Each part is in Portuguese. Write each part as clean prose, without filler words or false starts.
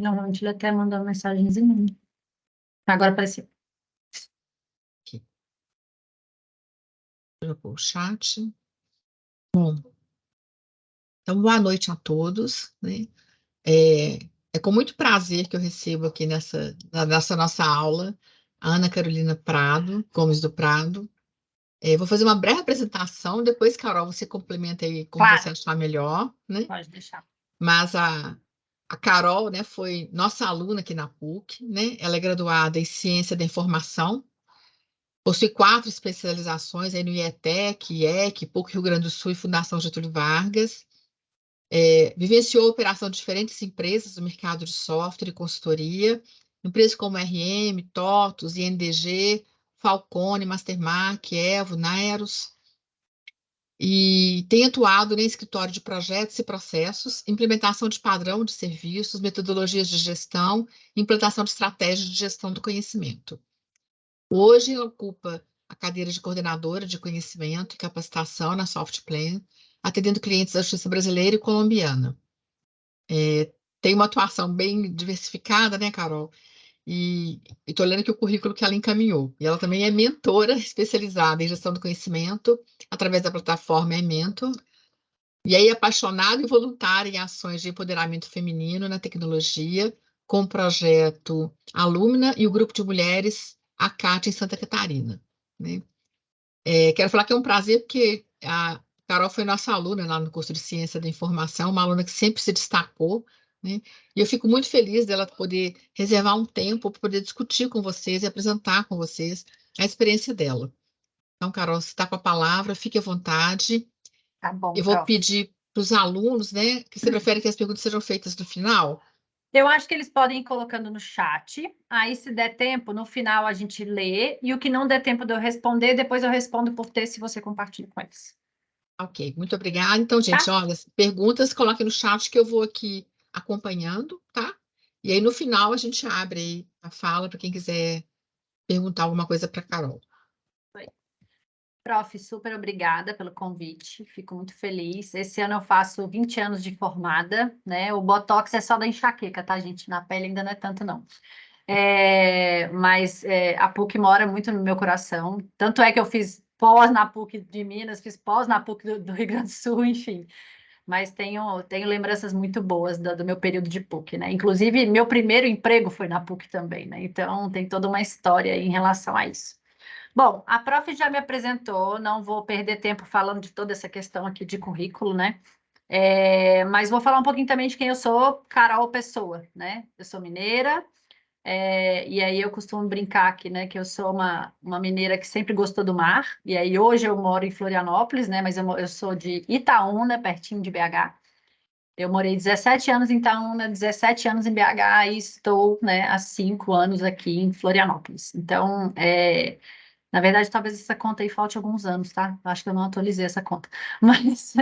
Normalmente ele até manda mensagenzinha. Agora apareceu. Aqui. Deixa eu pôr o chat. Bom, então boa noite a todos, né? É com muito prazer que eu recebo aqui nessa nossa aula a Ana Carolina Prado, Gomes do Prado. Vou fazer uma breve apresentação, depois, Carol, você complementa aí como Claro. você achar melhor, né? Pode deixar. Mas a Carol, né, foi nossa aluna aqui na PUC, né? Ela é graduada em Ciência da Informação, possui 4 especializações aí no IETEC, IEC, PUC Rio Grande do Sul e Fundação Getúlio Vargas. Vivenciou a operação de diferentes empresas do mercado de software e consultoria, empresas como RM, TOTUS, INDG, Falcone, Mastermark, Evo, Naeros, e tem atuado em escritório de projetos e processos, implementação de padrão de serviços, metodologias de gestão, implantação de estratégias de gestão do conhecimento. Hoje, ela ocupa a cadeira de coordenadora de conhecimento e capacitação na Softplan, atendendo clientes da justiça brasileira e colombiana. Tem uma atuação bem diversificada, né, Carol? E estou olhando aqui o currículo que ela encaminhou. E ela também é mentora especializada em gestão do conhecimento, através da plataforma Emento. E aí, apaixonada e voluntária em ações de empoderamento feminino na tecnologia, com o projeto Alumna e o grupo de mulheres ACAT em Santa Catarina, né? Quero falar que é um prazer, porque a Carol foi nossa aluna lá no curso de Ciência da Informação, uma aluna que sempre se destacou, né? E eu fico muito feliz dela poder reservar um tempo para poder discutir com vocês e apresentar com vocês a experiência dela. Então, Carol, você está com a palavra, fique à vontade. Tá bom, Eu vou prof. pedir para os alunos, né, que você prefere que as perguntas sejam feitas no final? Eu acho que eles podem ir colocando no chat. Aí, se der tempo, no final a gente lê. E o que não der tempo de eu responder, depois eu respondo por texto se você compartilha com eles. Ok, muito obrigada. Então, gente, Tá? olha, perguntas, coloquem no chat que eu vou aqui acompanhando, tá? E aí, no final, a gente abre aí a fala para quem quiser perguntar alguma coisa para a Carol. Prof, super obrigada pelo convite, fico muito feliz. Esse ano eu faço 20 anos de formada, né? O Botox é só da enxaqueca, tá, gente? Na pele ainda não é tanto, não. Mas a PUC mora muito no meu coração. Tanto é que eu fiz pós na PUC de Minas, fiz pós na PUC do Rio Grande do Sul, enfim. Mas tenho lembranças muito boas do meu período de PUC, né? Inclusive, meu primeiro emprego foi na PUC também, né? Então, tem toda uma história em relação a isso. Bom, a prof já me apresentou, não vou perder tempo falando de toda essa questão aqui de currículo, né? Mas vou falar um pouquinho também de quem eu sou, Carol Pessoa, né? Eu sou mineira, e aí eu costumo brincar aqui, né, que eu sou uma mineira que sempre gostou do mar, e aí hoje eu moro em Florianópolis, né? Mas eu sou de Itaúna, pertinho de BH. Eu morei 17 anos em Itaúna, 17 anos em BH e estou, né, há 5 anos aqui em Florianópolis. Então, na verdade, talvez essa conta aí falte alguns anos, tá? Acho que eu não atualizei essa conta. Mas,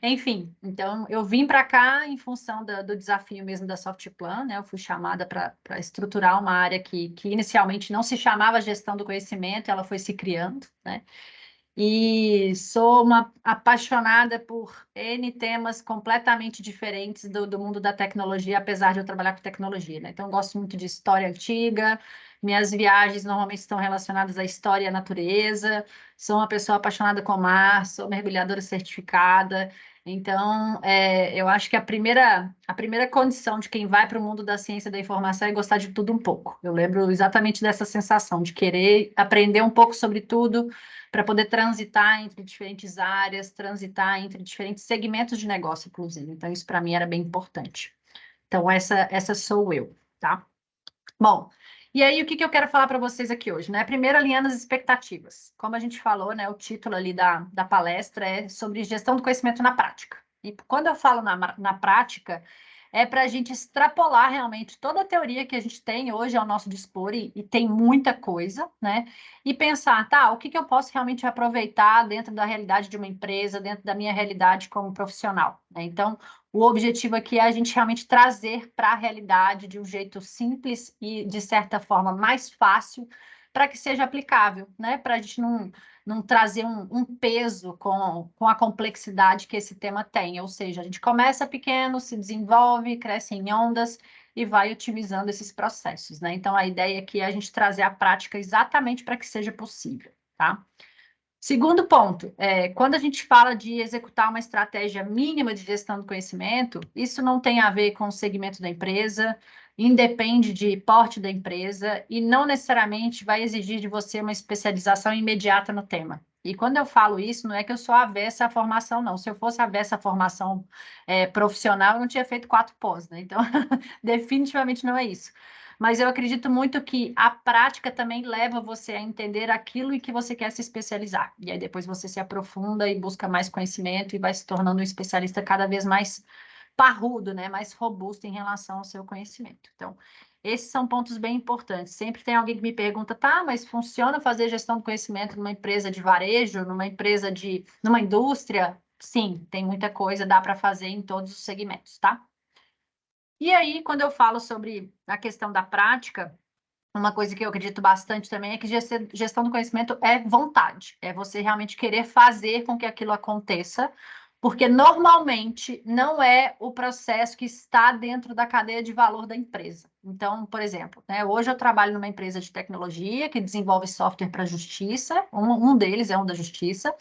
enfim, então eu vim para cá em função do desafio mesmo da Softplan, né? Eu fui chamada para estruturar uma área que inicialmente não se chamava gestão do conhecimento, ela foi se criando, né? E sou uma apaixonada por N temas completamente diferentes do mundo da tecnologia, apesar de eu trabalhar com tecnologia, né? Então, gosto muito de história antiga, minhas viagens normalmente estão relacionadas à história e à natureza, sou uma pessoa apaixonada com o mar, sou mergulhadora certificada, então, eu acho que a primeira condição de quem vai para o mundo da ciência da informação é gostar de tudo um pouco. Eu lembro exatamente dessa sensação de querer aprender um pouco sobre tudo, para poder transitar entre diferentes áreas, transitar entre diferentes segmentos de negócio, inclusive. Então, isso para mim era bem importante. Então, essa sou eu, tá? Bom, e aí o que eu quero falar para vocês aqui hoje, né? Primeiro, alinhando as expectativas. Como a gente falou, né? O título ali da palestra é sobre gestão do conhecimento na prática. E quando eu falo na prática, é para a gente extrapolar realmente toda a teoria que a gente tem hoje ao nosso dispor, e tem muita coisa, né? E pensar, tá, o que eu posso realmente aproveitar dentro da realidade de uma empresa, dentro da minha realidade como profissional, né? Então, o objetivo aqui é a gente realmente trazer para a realidade de um jeito simples e, de certa forma, mais fácil, para que seja aplicável, né? Para a gente não trazer um peso com a complexidade que esse tema tem. Ou seja, a gente começa pequeno, se desenvolve, cresce em ondas e vai otimizando esses processos, né? Então, a ideia aqui é a gente trazer a prática exatamente para que seja possível, tá? Segundo ponto, quando a gente fala de executar uma estratégia mínima de gestão do conhecimento, isso não tem a ver com o segmento da empresa, independe de porte da empresa e não necessariamente vai exigir de você uma especialização imediata no tema. E quando eu falo isso, não é que eu sou avessa à formação, não. Se eu fosse avessa à formação profissional, eu não tinha feito 4 pós, né? Então, definitivamente não é isso. Mas eu acredito muito que a prática também leva você a entender aquilo em que você quer se especializar. E aí depois você se aprofunda e busca mais conhecimento e vai se tornando um especialista cada vez mais parrudo, né? Mais robusto em relação ao seu conhecimento. Então, esses são pontos bem importantes. Sempre tem alguém que me pergunta, tá, mas funciona fazer gestão do conhecimento numa empresa de varejo, numa indústria? Sim, tem muita coisa, dá para fazer em todos os segmentos, tá? E aí, quando eu falo sobre a questão da prática, uma coisa que eu acredito bastante também é que gestão do conhecimento é vontade, é você realmente querer fazer com que aquilo aconteça, porque normalmente não é o processo que está dentro da cadeia de valor da empresa. Então, por exemplo, né, hoje eu trabalho numa empresa de tecnologia que desenvolve software para a justiça, um deles é um da justiça,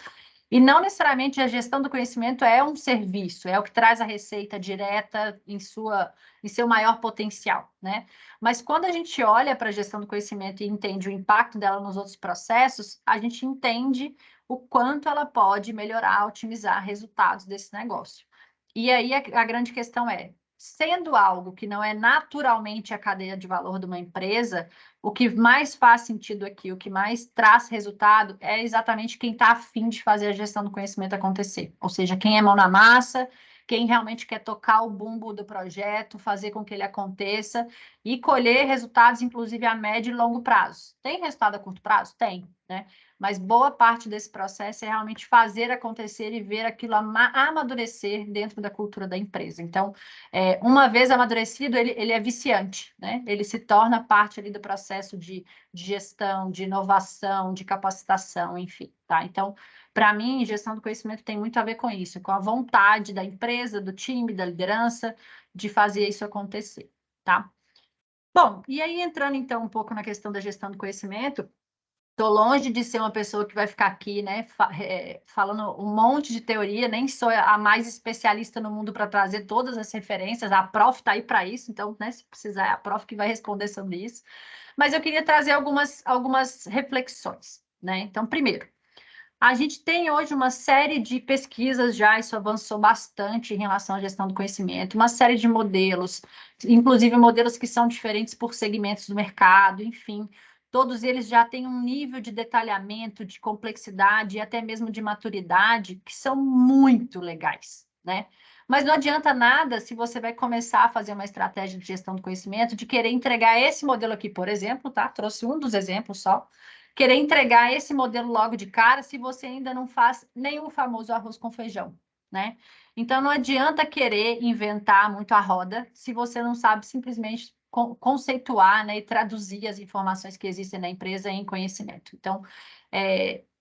e não necessariamente a gestão do conhecimento é um serviço, é o que traz a receita direta em seu maior potencial, né? Mas quando a gente olha para a gestão do conhecimento e entende o impacto dela nos outros processos, a gente entende o quanto ela pode melhorar, otimizar resultados desse negócio. E aí a grande questão é, sendo algo que não é naturalmente a cadeia de valor de uma empresa, o que mais faz sentido aqui, o que mais traz resultado é exatamente quem está afim de fazer a gestão do conhecimento acontecer. Ou seja, quem é mão na massa, quem realmente quer tocar o bumbo do projeto, fazer com que ele aconteça e colher resultados, inclusive a médio e longo prazo. Tem resultado a curto prazo? Tem, né? Mas boa parte desse processo é realmente fazer acontecer e ver aquilo amadurecer dentro da cultura da empresa. Então, uma vez amadurecido, ele é viciante, né? Ele se torna parte ali do processo de gestão, de inovação, de capacitação, enfim, tá? Então, para mim, gestão do conhecimento tem muito a ver com isso, com a vontade da empresa, do time, da liderança, de fazer isso acontecer, tá? Bom, e aí entrando então um pouco na questão da gestão do conhecimento, estou longe de ser uma pessoa que vai ficar aqui, né, falando um monte de teoria, nem sou a mais especialista no mundo para trazer todas as referências, a prof está aí para isso, então, né, se precisar, é a prof que vai responder sobre isso. Mas eu queria trazer algumas reflexões, né? Então, primeiro, a gente tem hoje uma série de pesquisas já, isso avançou bastante em relação à gestão do conhecimento, uma série de modelos, inclusive modelos que são diferentes por segmentos do mercado, enfim, todos eles já têm um nível de detalhamento, de complexidade e até mesmo de maturidade que são muito legais, né? Mas não adianta nada se você vai começar a fazer uma estratégia de gestão do conhecimento, de querer entregar esse modelo aqui, por exemplo, tá? Trouxe um dos exemplos só querer entregar esse modelo logo de cara se você ainda não faz nenhum famoso arroz com feijão, né? Então, não adianta querer inventar muito a roda se você não sabe simplesmente conceituar, né, e traduzir as informações que existem na empresa em conhecimento. Então,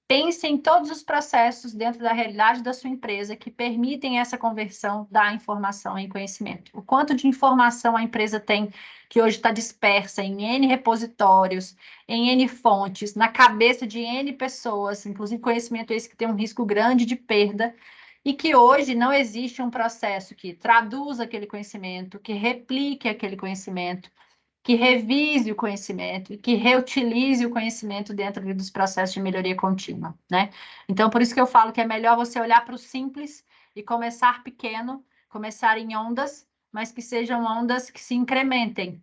pense em todos os processos dentro da realidade da sua empresa que permitem essa conversão da informação em conhecimento. O quanto de informação a empresa tem que hoje está dispersa em N repositórios, em N fontes, na cabeça de N pessoas, inclusive conhecimento esse que tem um risco grande de perda, e que hoje não existe um processo que traduza aquele conhecimento, que replique aquele conhecimento, que revise o conhecimento e que reutilize o conhecimento dentro dos processos de melhoria contínua, né? Então, por isso que eu falo que é melhor você olhar para o simples e começar pequeno, começar em ondas, mas que sejam ondas que se incrementem,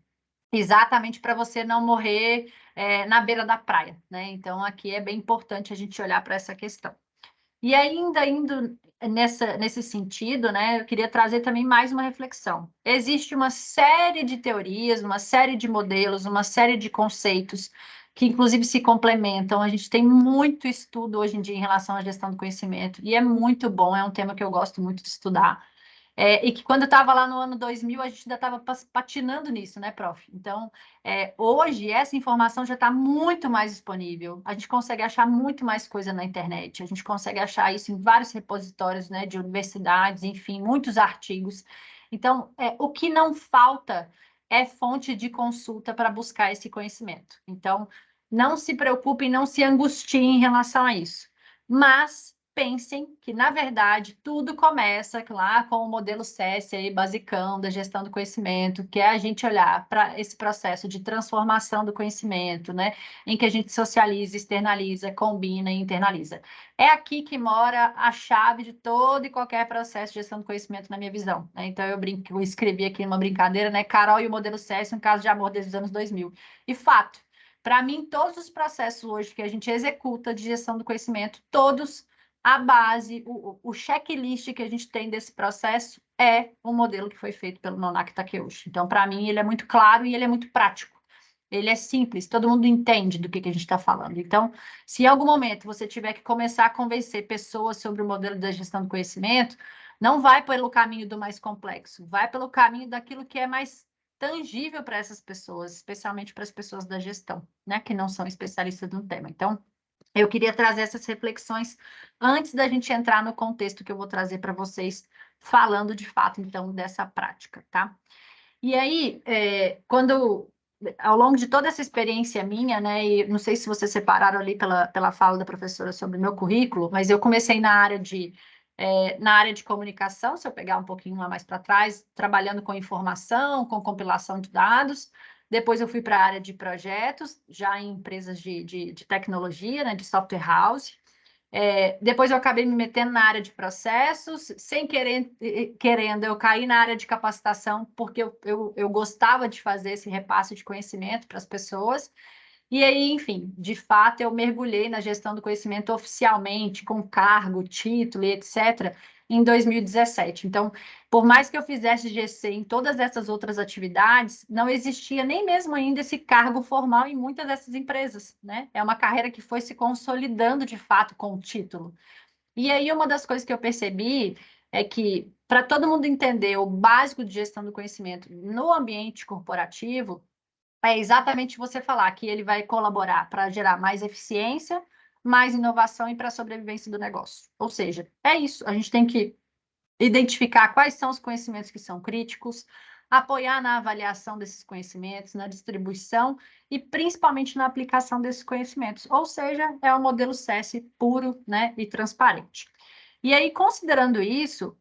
exatamente para você não morrer na beira da praia, né? Então, aqui é bem importante a gente olhar para essa questão. E ainda indo nesse sentido, né, eu queria trazer também mais uma reflexão. Existe uma série de teorias, uma série de modelos, uma série de conceitos que, inclusive, se complementam. A gente tem muito estudo hoje em dia em relação à gestão do conhecimento, e é muito bom, é um tema que eu gosto muito de estudar. E que quando eu estava lá no ano 2000, a gente ainda estava patinando nisso, né, prof? Então, hoje, essa informação já está muito mais disponível. A gente consegue achar muito mais coisa na internet. A gente consegue achar isso em vários repositórios, né, de universidades, enfim, muitos artigos. Então, o que não falta é fonte de consulta para buscar esse conhecimento. Então, não se preocupem, não se angustiem em relação a isso. Mas pensem que, na verdade, tudo começa lá com o modelo SESI aí, basicão da gestão do conhecimento, que é a gente olhar para esse processo de transformação do conhecimento, né? Em que a gente socializa, externaliza, combina e internaliza. É aqui que mora a chave de todo e qualquer processo de gestão do conhecimento, na minha visão, né? Então, eu escrevi aqui uma brincadeira, né? Carol e o modelo SESI, um caso de amor desde os anos 2000. E fato, para mim, todos os processos hoje que a gente executa de gestão do conhecimento, todos a base, o checklist que a gente tem desse processo é o modelo que foi feito pelo Nonaki Takeuchi. Então, para mim, ele é muito claro e ele é muito prático. Ele é simples, todo mundo entende do que a gente está falando. Então, se em algum momento você tiver que começar a convencer pessoas sobre o modelo da gestão do conhecimento, não vai pelo caminho do mais complexo, vai pelo caminho daquilo que é mais tangível para essas pessoas, especialmente para as pessoas da gestão, né, que não são especialistas no tema. Então, eu queria trazer essas reflexões antes da gente entrar no contexto que eu vou trazer para vocês, falando de fato, então, dessa prática, tá? E aí, ao longo de toda essa experiência minha, né, e não sei se vocês separaram ali pela fala da professora sobre o meu currículo, mas eu comecei na área de comunicação, se eu pegar um pouquinho lá mais para trás, trabalhando com informação, com compilação de dados. Depois eu fui para a área de projetos, já em empresas de tecnologia, né, de software house. Depois eu acabei me metendo na área de processos, sem querendo, eu caí na área de capacitação, porque eu gostava de fazer esse repasse de conhecimento para as pessoas. E aí, enfim, de fato, eu mergulhei na gestão do conhecimento oficialmente, com cargo, título e etc., em 2017. Então, por mais que eu fizesse GC em todas essas outras atividades, não existia nem mesmo ainda esse cargo formal em muitas dessas empresas, né? É uma carreira que foi se consolidando de fato com o título. E aí, uma das coisas que eu percebi é que, para todo mundo entender o básico de gestão do conhecimento no ambiente corporativo, é exatamente você falar que ele vai colaborar para gerar mais eficiência, mais inovação e para a sobrevivência do negócio. Ou seja, é isso. A gente tem que identificar quais são os conhecimentos que são críticos, apoiar na avaliação desses conhecimentos, na distribuição e principalmente na aplicação desses conhecimentos. Ou seja, é o modelo SESI puro, né, e transparente. E aí, considerando isso,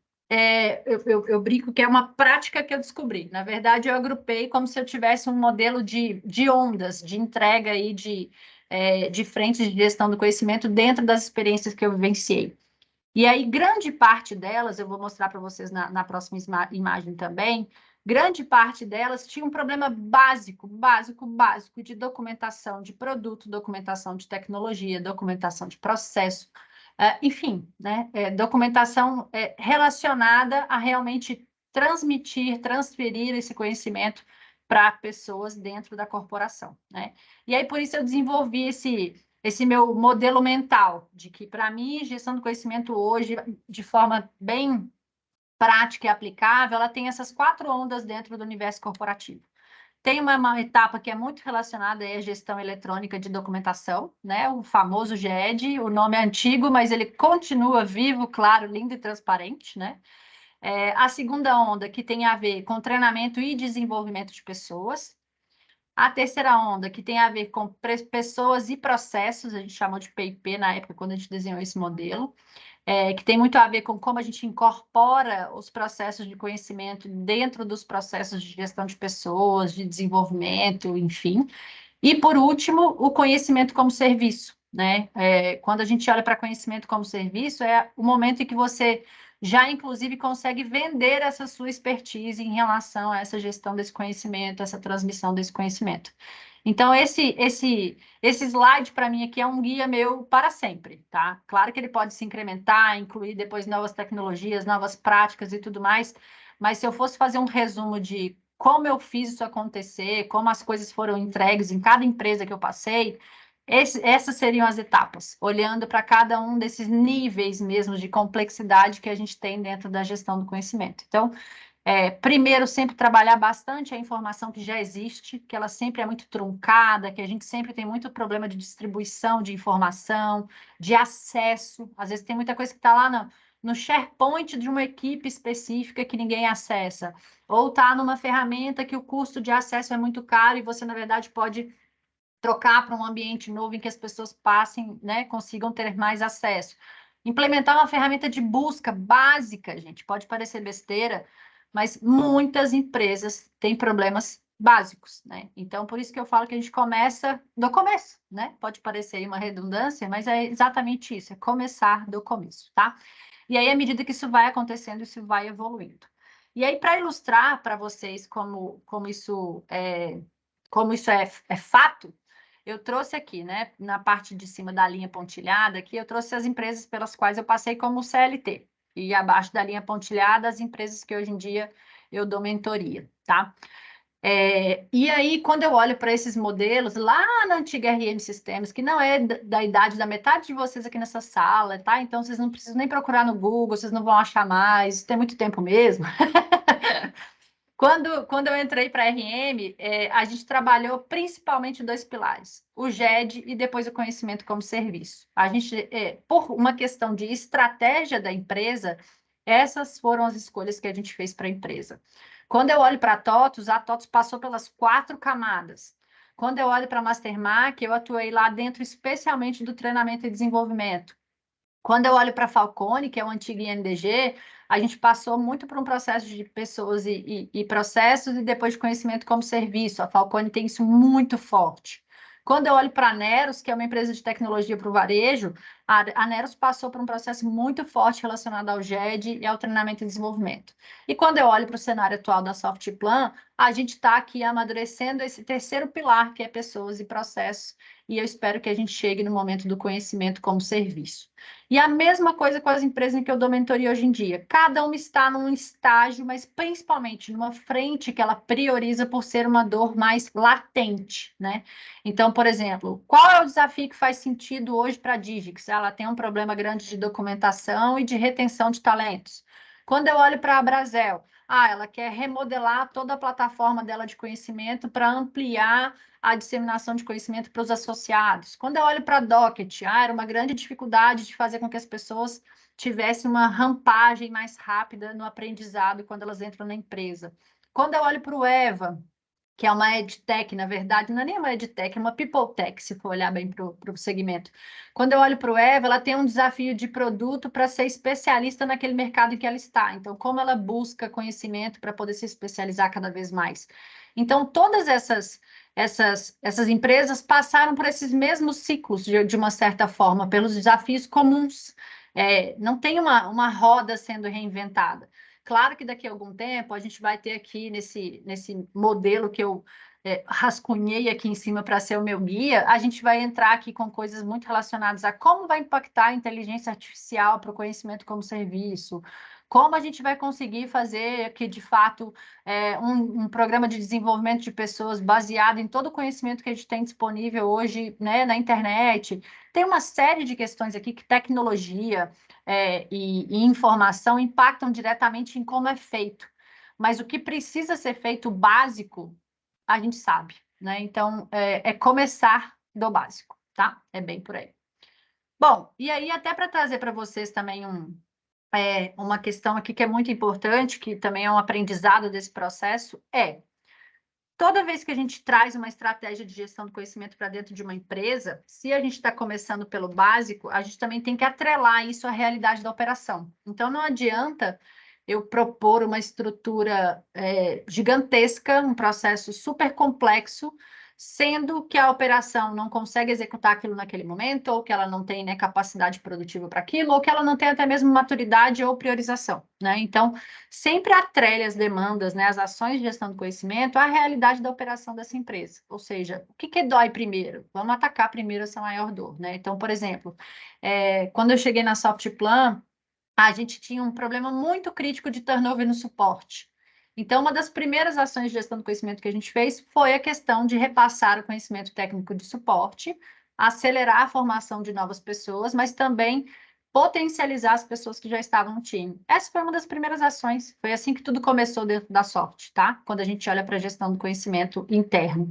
eu brinco que é uma prática que eu descobri. Na verdade, eu agrupei como se eu tivesse um modelo de ondas, de entrega e de frentes de gestão do conhecimento dentro das experiências que eu vivenciei. E aí, grande parte delas, eu vou mostrar para vocês na próxima imagem também, grande parte delas tinha um problema básico de documentação de produto, documentação de tecnologia, documentação de processo, enfim, né? Documentação relacionada a realmente transferir esse conhecimento para pessoas dentro da corporação, né? E aí, por isso, eu desenvolvi esse meu modelo mental, de que, para mim, gestão do conhecimento hoje, de forma bem prática e aplicável, ela tem essas 4 ondas dentro do universo corporativo. Tem uma etapa que é muito relacionada à gestão eletrônica de documentação, né? O famoso GED, o nome é antigo, mas ele continua vivo, claro, lindo e transparente, né? A segunda onda, que tem a ver com treinamento e desenvolvimento de pessoas. A terceira onda, que tem a ver com pessoas e processos, a gente chamou de PIP na época, quando a gente desenhou esse modelo, que tem muito a ver com como a gente incorpora os processos de conhecimento dentro dos processos de gestão de pessoas, de desenvolvimento, enfim. E, por último, o conhecimento como serviço, né? Quando a gente olha para conhecimento como serviço, é o momento em que você já, inclusive, consegue vender essa sua expertise em relação a essa gestão desse conhecimento, essa transmissão desse conhecimento. Então, esse slide, para mim, aqui é um guia meu para sempre, tá? Claro que ele pode se incrementar, incluir depois novas tecnologias, novas práticas e tudo mais, mas se eu fosse fazer um resumo de como eu fiz isso acontecer, como as coisas foram entregues em cada empresa que eu passei, Essas seriam as etapas, olhando para cada um desses níveis mesmo de complexidade que a gente tem dentro da gestão do conhecimento. Então, primeiro, sempre trabalhar bastante a informação que já existe, que ela sempre é muito truncada, que a gente sempre tem muito problema de distribuição de informação, de acesso. Às vezes tem muita coisa que está lá no SharePoint de uma equipe específica que ninguém acessa, ou está numa ferramenta que o custo de acesso é muito caro e você, na verdade, pode trocar para um ambiente novo em que as pessoas passem, né, consigam ter mais acesso. Implementar uma ferramenta de busca básica, gente, pode parecer besteira, mas muitas empresas têm problemas básicos, né? Então, por isso que eu falo que a gente começa do começo, né? Pode parecer uma redundância, mas é exatamente isso, é começar do começo, tá? E aí, à medida que isso vai acontecendo, isso vai evoluindo. E aí, para ilustrar para vocês como isso é fato, eu trouxe aqui, né, na parte de cima da linha pontilhada, aqui eu trouxe as empresas pelas quais eu passei como CLT. E abaixo da linha pontilhada, as empresas que hoje em dia eu dou mentoria, tá? E aí, quando eu olho para esses modelos, lá na antiga RM Systems, que não é da idade da metade de vocês aqui nessa sala, tá? Então, vocês não precisam nem procurar no Google, vocês não vão achar mais, tem muito tempo mesmo. Quando eu entrei para a RM, a gente trabalhou principalmente dois pilares, o GED e depois o conhecimento como serviço. A gente, por uma questão de estratégia da empresa, essas foram as escolhas que a gente fez para a empresa. Quando eu olho para a TOTUS passou pelas 4 camadas. Quando eu olho para a Mastermark, eu atuei lá dentro especialmente do treinamento e desenvolvimento. Quando eu olho para a Falcone, que é o antigo INDG, a gente passou muito por um processo de pessoas e processos e depois de conhecimento como serviço. A Falcone tem isso muito forte. Quando eu olho para a Neros, que é uma empresa de tecnologia para o varejo, a Neros passou por um processo muito forte relacionado ao GED e ao treinamento e desenvolvimento. E quando eu olho para o cenário atual da Softplan, a gente está aqui amadurecendo esse terceiro pilar, que é pessoas e processos, e eu espero que a gente chegue no momento do conhecimento como serviço. E a mesma coisa com as empresas em que eu dou mentoria hoje em dia. Cada uma está num estágio, mas principalmente numa frente que ela prioriza por ser uma dor mais latente, né? Então, por exemplo, qual é o desafio que faz sentido hoje para a Digix? Ela tem um problema grande de documentação e de retenção de talentos. Quando eu olho para a Brasel, ela quer remodelar toda a plataforma dela de conhecimento para ampliar a disseminação de conhecimento para os associados. Quando eu olho para a Docket, era uma grande dificuldade de fazer com que as pessoas tivessem uma rampagem mais rápida no aprendizado quando elas entram na empresa. Quando eu olho para o EVA, que é uma EdTech, na verdade, não é nem uma EdTech, é uma PeopleTech, se for olhar bem para o segmento. Quando eu olho para o EVA, ela tem um desafio de produto para ser especialista naquele mercado em que ela está. Então, como ela busca conhecimento para poder se especializar cada vez mais. Então, todas essas empresas passaram por esses mesmos ciclos, de uma certa forma, pelos desafios comuns. Não tem uma roda sendo reinventada. Claro que daqui a algum tempo a gente vai ter aqui nesse modelo que eu rascunhei aqui em cima para ser o meu guia, a gente vai entrar aqui com coisas muito relacionadas a como vai impactar a inteligência artificial para o conhecimento como serviço, como a gente vai conseguir fazer aqui, de fato, um programa de desenvolvimento de pessoas baseado em todo o conhecimento que a gente tem disponível hoje, né, na internet. Tem uma série de questões aqui que tecnologia e informação impactam diretamente em como é feito. Mas o que precisa ser feito básico, a gente sabe, né? Então, começar do básico, tá? É bem por aí. Bom, e aí até para trazer para vocês também uma questão aqui que é muito importante, que também é um aprendizado desse processo, toda vez que a gente traz uma estratégia de gestão do conhecimento para dentro de uma empresa, se a gente está começando pelo básico, a gente também tem que atrelar isso à realidade da operação. Então, não adianta eu propor uma estrutura gigantesca, um processo super complexo, sendo que a operação não consegue executar aquilo naquele momento, ou que ela não tem, né, capacidade produtiva para aquilo, ou que ela não tem até mesmo maturidade ou priorização, né? Então, sempre atrele as demandas, né, as ações de gestão do conhecimento à realidade da operação dessa empresa. Ou seja, o que dói primeiro? Vamos atacar primeiro essa maior dor, né? Então, por exemplo, quando eu cheguei na Softplan, a gente tinha um problema muito crítico de turnover no suporte. Então, uma das primeiras ações de gestão do conhecimento que a gente fez foi a questão de repassar o conhecimento técnico de suporte acelerar a formação de novas pessoas, mas também potencializar as pessoas que já estavam no time. Essa foi uma das primeiras ações, foi assim que tudo começou dentro da Soft, tá? Quando a gente olha para a gestão do conhecimento interno.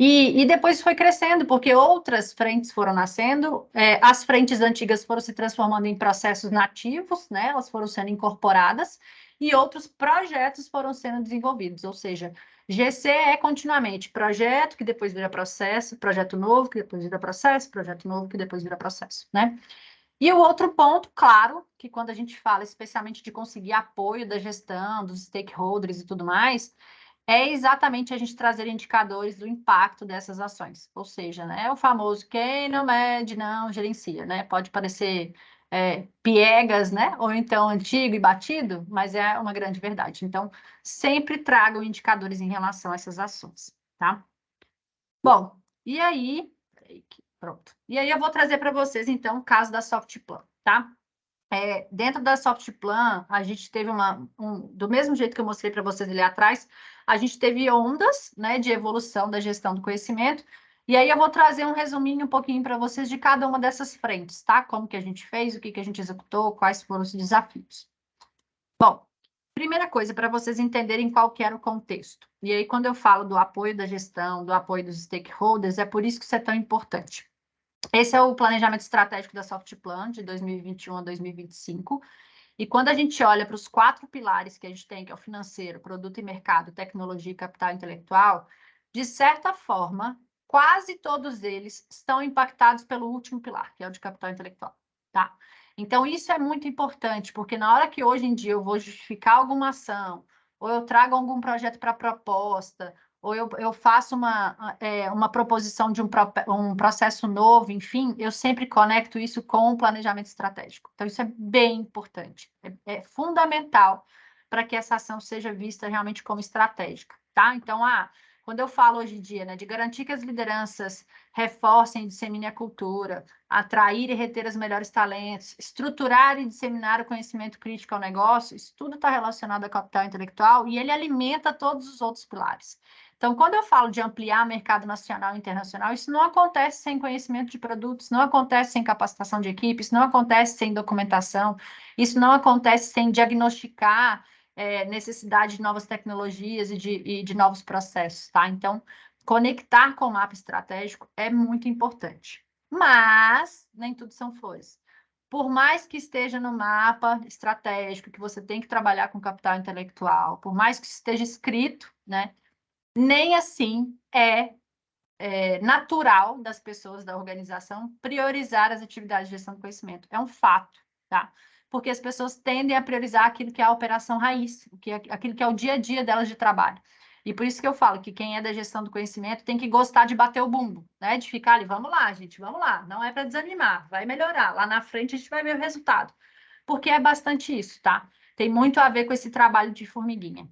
E depois foi crescendo, porque outras frentes foram nascendo, as frentes antigas foram se transformando em processos nativos, né? Elas foram sendo incorporadas, e outros projetos foram sendo desenvolvidos, ou seja, GC é continuamente projeto, que depois vira processo, projeto novo, que depois vira processo, projeto novo, que depois vira processo, né? E o outro ponto, claro, que quando a gente fala especialmente de conseguir apoio da gestão, dos stakeholders e tudo mais, é exatamente a gente trazer indicadores do impacto dessas ações. Ou seja, né, o famoso quem não mede, não gerencia, né? Pode parecer piegas, né? Ou então antigo e batido, mas é uma grande verdade. Então, sempre tragam indicadores em relação a essas ações, tá? Bom, e aí, pronto. E aí eu vou trazer para vocês, então, o caso da Softplan, tá? Dentro da Softplan, a gente teve do mesmo jeito que eu mostrei para vocês ali atrás, a gente teve ondas, né, de evolução da gestão do conhecimento, e aí eu vou trazer um resuminho um pouquinho para vocês de cada uma dessas frentes, tá? Como que a gente fez, o que que a gente executou, quais foram os desafios. Bom, primeira coisa, para vocês entenderem qual que era o contexto. E aí, quando eu falo do apoio da gestão, do apoio dos stakeholders, é por isso que isso é tão importante. Esse é o planejamento estratégico da Softplan, de 2021 a 2025. E quando a gente olha para os 4 pilares que a gente tem, que é o financeiro, produto e mercado, tecnologia e capital intelectual, de certa forma, quase todos eles estão impactados pelo último pilar, que é o de capital intelectual, tá? Então, isso é muito importante, porque na hora que hoje em dia eu vou justificar alguma ação, ou eu trago algum projeto para proposta, ou eu faço uma proposição de um processo novo, enfim, eu sempre conecto isso com o planejamento estratégico. Então, isso é bem importante, é fundamental para que essa ação seja vista realmente como estratégica, tá? Então, quando eu falo hoje em dia, né, de garantir que as lideranças reforcem e disseminem a cultura, atrair e reter os melhores talentos, estruturar e disseminar o conhecimento crítico ao negócio, isso tudo está relacionado ao capital intelectual e ele alimenta todos os outros pilares. Então, quando eu falo de ampliar mercado nacional e internacional, isso não acontece sem conhecimento de produtos, não acontece sem capacitação de equipes, não acontece sem documentação, isso não acontece sem diagnosticar necessidade de novas tecnologias e de novos processos, tá? Então, conectar com o mapa estratégico é muito importante. Mas nem tudo são flores. Por mais que esteja no mapa estratégico, que você tem que trabalhar com capital intelectual, por mais que esteja escrito, né? Nem assim é natural das pessoas da organização priorizar as atividades de gestão do conhecimento. É um fato, tá? Porque as pessoas tendem a priorizar aquilo que é a operação raiz, aquilo que é o dia a dia delas de trabalho. E por isso que eu falo que quem é da gestão do conhecimento tem que gostar de bater o bumbo, né? De ficar ali, vamos lá, gente, vamos lá. Não é para desanimar, vai melhorar. Lá na frente a gente vai ver o resultado. Porque é bastante isso, tá? Tem muito a ver com esse trabalho de formiguinha.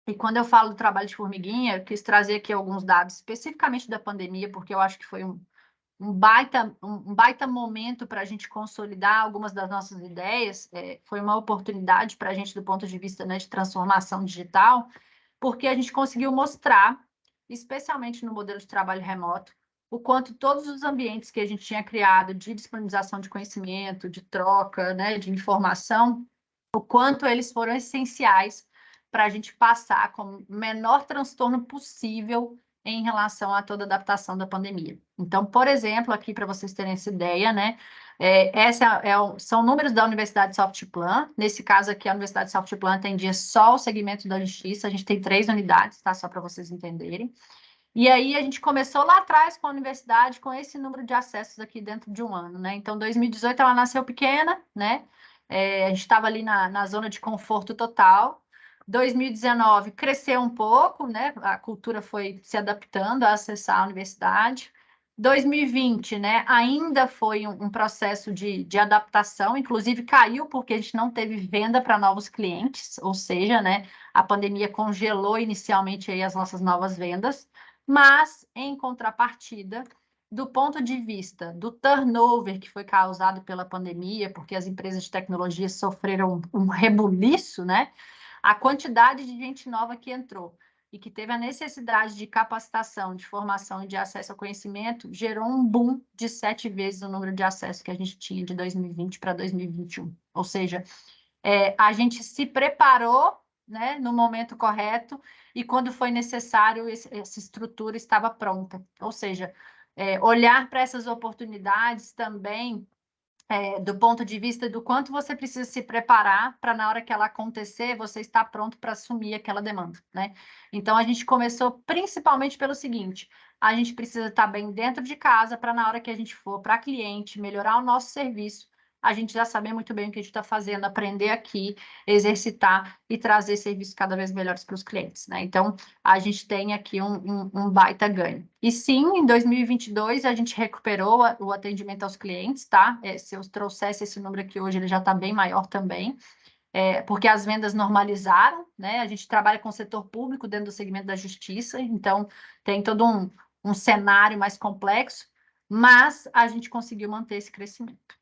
E quando eu falo do trabalho de formiguinha, eu quis trazer aqui alguns dados especificamente da pandemia, porque eu acho que foi um baita momento para a gente consolidar algumas das nossas ideias, foi uma oportunidade para a gente do ponto de vista, né, de transformação digital, porque a gente conseguiu mostrar, especialmente no modelo de trabalho remoto, o quanto todos os ambientes que a gente tinha criado de disponibilização de conhecimento, de troca, né, de informação, o quanto eles foram essenciais para a gente passar com o menor transtorno possível em relação a toda a adaptação da pandemia. Então, por exemplo, aqui para vocês terem essa ideia, né? São números da Universidade Softplan. Nesse caso aqui, a Universidade Softplan atendia só o segmento da justiça. A gente tem 3 unidades, tá? Só para vocês entenderem. E aí a gente começou lá atrás com a universidade, com esse número de acessos aqui dentro de um ano, né? Então, 2018 ela nasceu pequena, né? A gente estava ali na zona de conforto total. 2019 cresceu um pouco, né? A cultura foi se adaptando a acessar a universidade. 2020, né? Ainda foi um processo de adaptação, inclusive caiu porque a gente não teve venda para novos clientes, ou seja, né? A pandemia congelou inicialmente aí as nossas novas vendas. Mas, em contrapartida, do ponto de vista do turnover que foi causado pela pandemia, porque as empresas de tecnologia sofreram um rebuliço, né? A quantidade de gente nova que entrou e que teve a necessidade de capacitação, de formação e de acesso ao conhecimento, gerou um boom de 7 vezes o número de acessos que a gente tinha de 2020 para 2021. Ou seja, a gente se preparou, né, no momento correto e quando foi necessário, essa estrutura estava pronta. Ou seja, olhar para essas oportunidades também do ponto de vista do quanto você precisa se preparar para, na hora que ela acontecer, você estar pronto para assumir aquela demanda, né? Então, a gente começou principalmente pelo seguinte: a gente precisa estar bem dentro de casa para, na hora que a gente for para cliente, melhorar o nosso serviço, a gente já saber muito bem o que a gente está fazendo, aprender aqui, exercitar e trazer serviços cada vez melhores para os clientes, né? Então, a gente tem aqui um baita ganho. E sim, em 2022, a gente recuperou o atendimento aos clientes, tá? Se eu trouxesse esse número aqui hoje, ele já está bem maior também, porque as vendas normalizaram, né? A gente trabalha com o setor público dentro do segmento da justiça, então tem todo um cenário mais complexo, mas a gente conseguiu manter esse crescimento.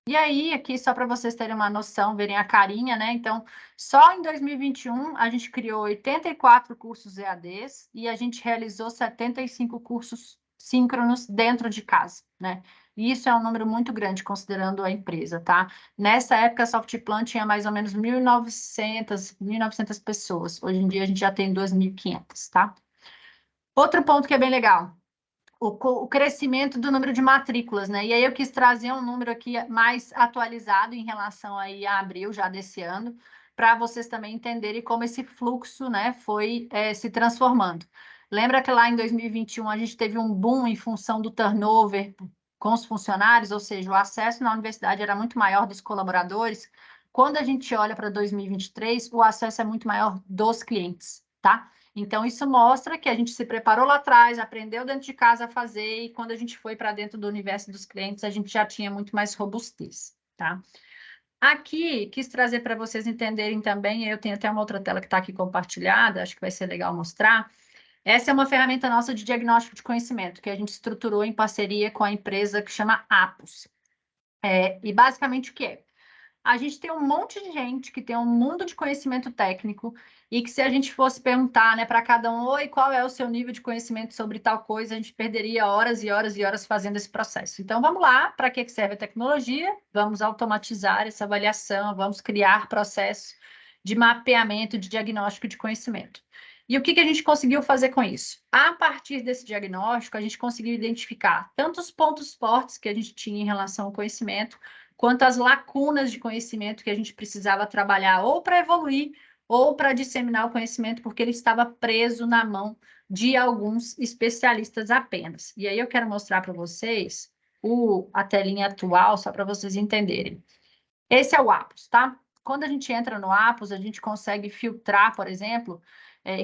E aí, aqui, só para vocês terem uma noção, verem a carinha, né? Então, só em 2021, a gente criou 84 cursos EADs e a gente realizou 75 cursos síncronos dentro de casa, né? E isso é um número muito grande, considerando a empresa, tá? Nessa época, a Softplan tinha mais ou menos 1.900 pessoas. Hoje em dia, a gente já tem 2.500, tá? Outro ponto que é bem legal, o crescimento do número de matrículas, né? E aí eu quis trazer um número aqui mais atualizado em relação aí a abril já desse ano, para vocês também entenderem como esse fluxo, né, foi se transformando. Lembra que lá em 2021 a gente teve um boom em função do turnover com os funcionários, ou seja, o acesso na universidade era muito maior dos colaboradores. Quando a gente olha para 2023, o acesso é muito maior dos clientes, tá? Então, isso mostra que a gente se preparou lá atrás, aprendeu dentro de casa a fazer, e quando a gente foi para dentro do universo dos clientes, a gente já tinha muito mais robustez, tá? Aqui, quis trazer para vocês entenderem também, eu tenho até uma outra tela que está aqui compartilhada, acho que vai ser legal mostrar. Essa é uma ferramenta nossa de diagnóstico de conhecimento, que a gente estruturou em parceria com a empresa que chama Apus. E basicamente o que é? A gente tem um monte de gente que tem um mundo de conhecimento técnico e que se a gente fosse perguntar, né, para cada um, oi, qual é o seu nível de conhecimento sobre tal coisa, a gente perderia horas e horas e horas fazendo esse processo. Então, vamos lá, para que serve a tecnologia? Vamos automatizar essa avaliação, vamos criar processos de mapeamento, de diagnóstico de conhecimento. E o que a gente conseguiu fazer com isso? A partir desse diagnóstico, a gente conseguiu identificar tanto os pontos fortes que a gente tinha em relação ao conhecimento, quanto às lacunas de conhecimento que a gente precisava trabalhar ou para evoluir ou para disseminar o conhecimento, porque ele estava preso na mão de alguns especialistas apenas. E aí eu quero mostrar para vocês a telinha atual, só para vocês entenderem. Esse é o Apus, tá? Quando a gente entra no Apus, a gente consegue filtrar, por exemplo,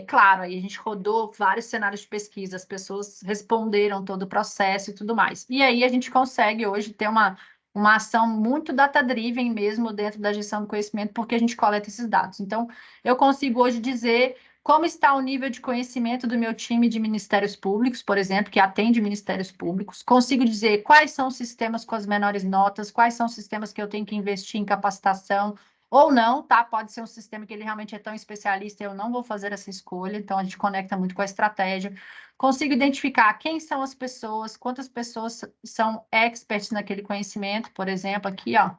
claro, aí a gente rodou vários cenários de pesquisa, as pessoas responderam todo o processo e tudo mais. E aí a gente consegue hoje ter uma ação muito data-driven mesmo dentro da gestão do conhecimento, porque a gente coleta esses dados. Então, eu consigo hoje dizer como está o nível de conhecimento do meu time de ministérios públicos, por exemplo, que atende ministérios públicos. Consigo dizer quais são os sistemas com as menores notas, quais são os sistemas que eu tenho que investir em capacitação, ou não, tá? Pode ser um sistema que ele realmente é tão especialista, eu não vou fazer essa escolha, então a gente conecta muito com a estratégia. Consigo identificar quem são as pessoas, quantas pessoas são experts naquele conhecimento, por exemplo, aqui, ó,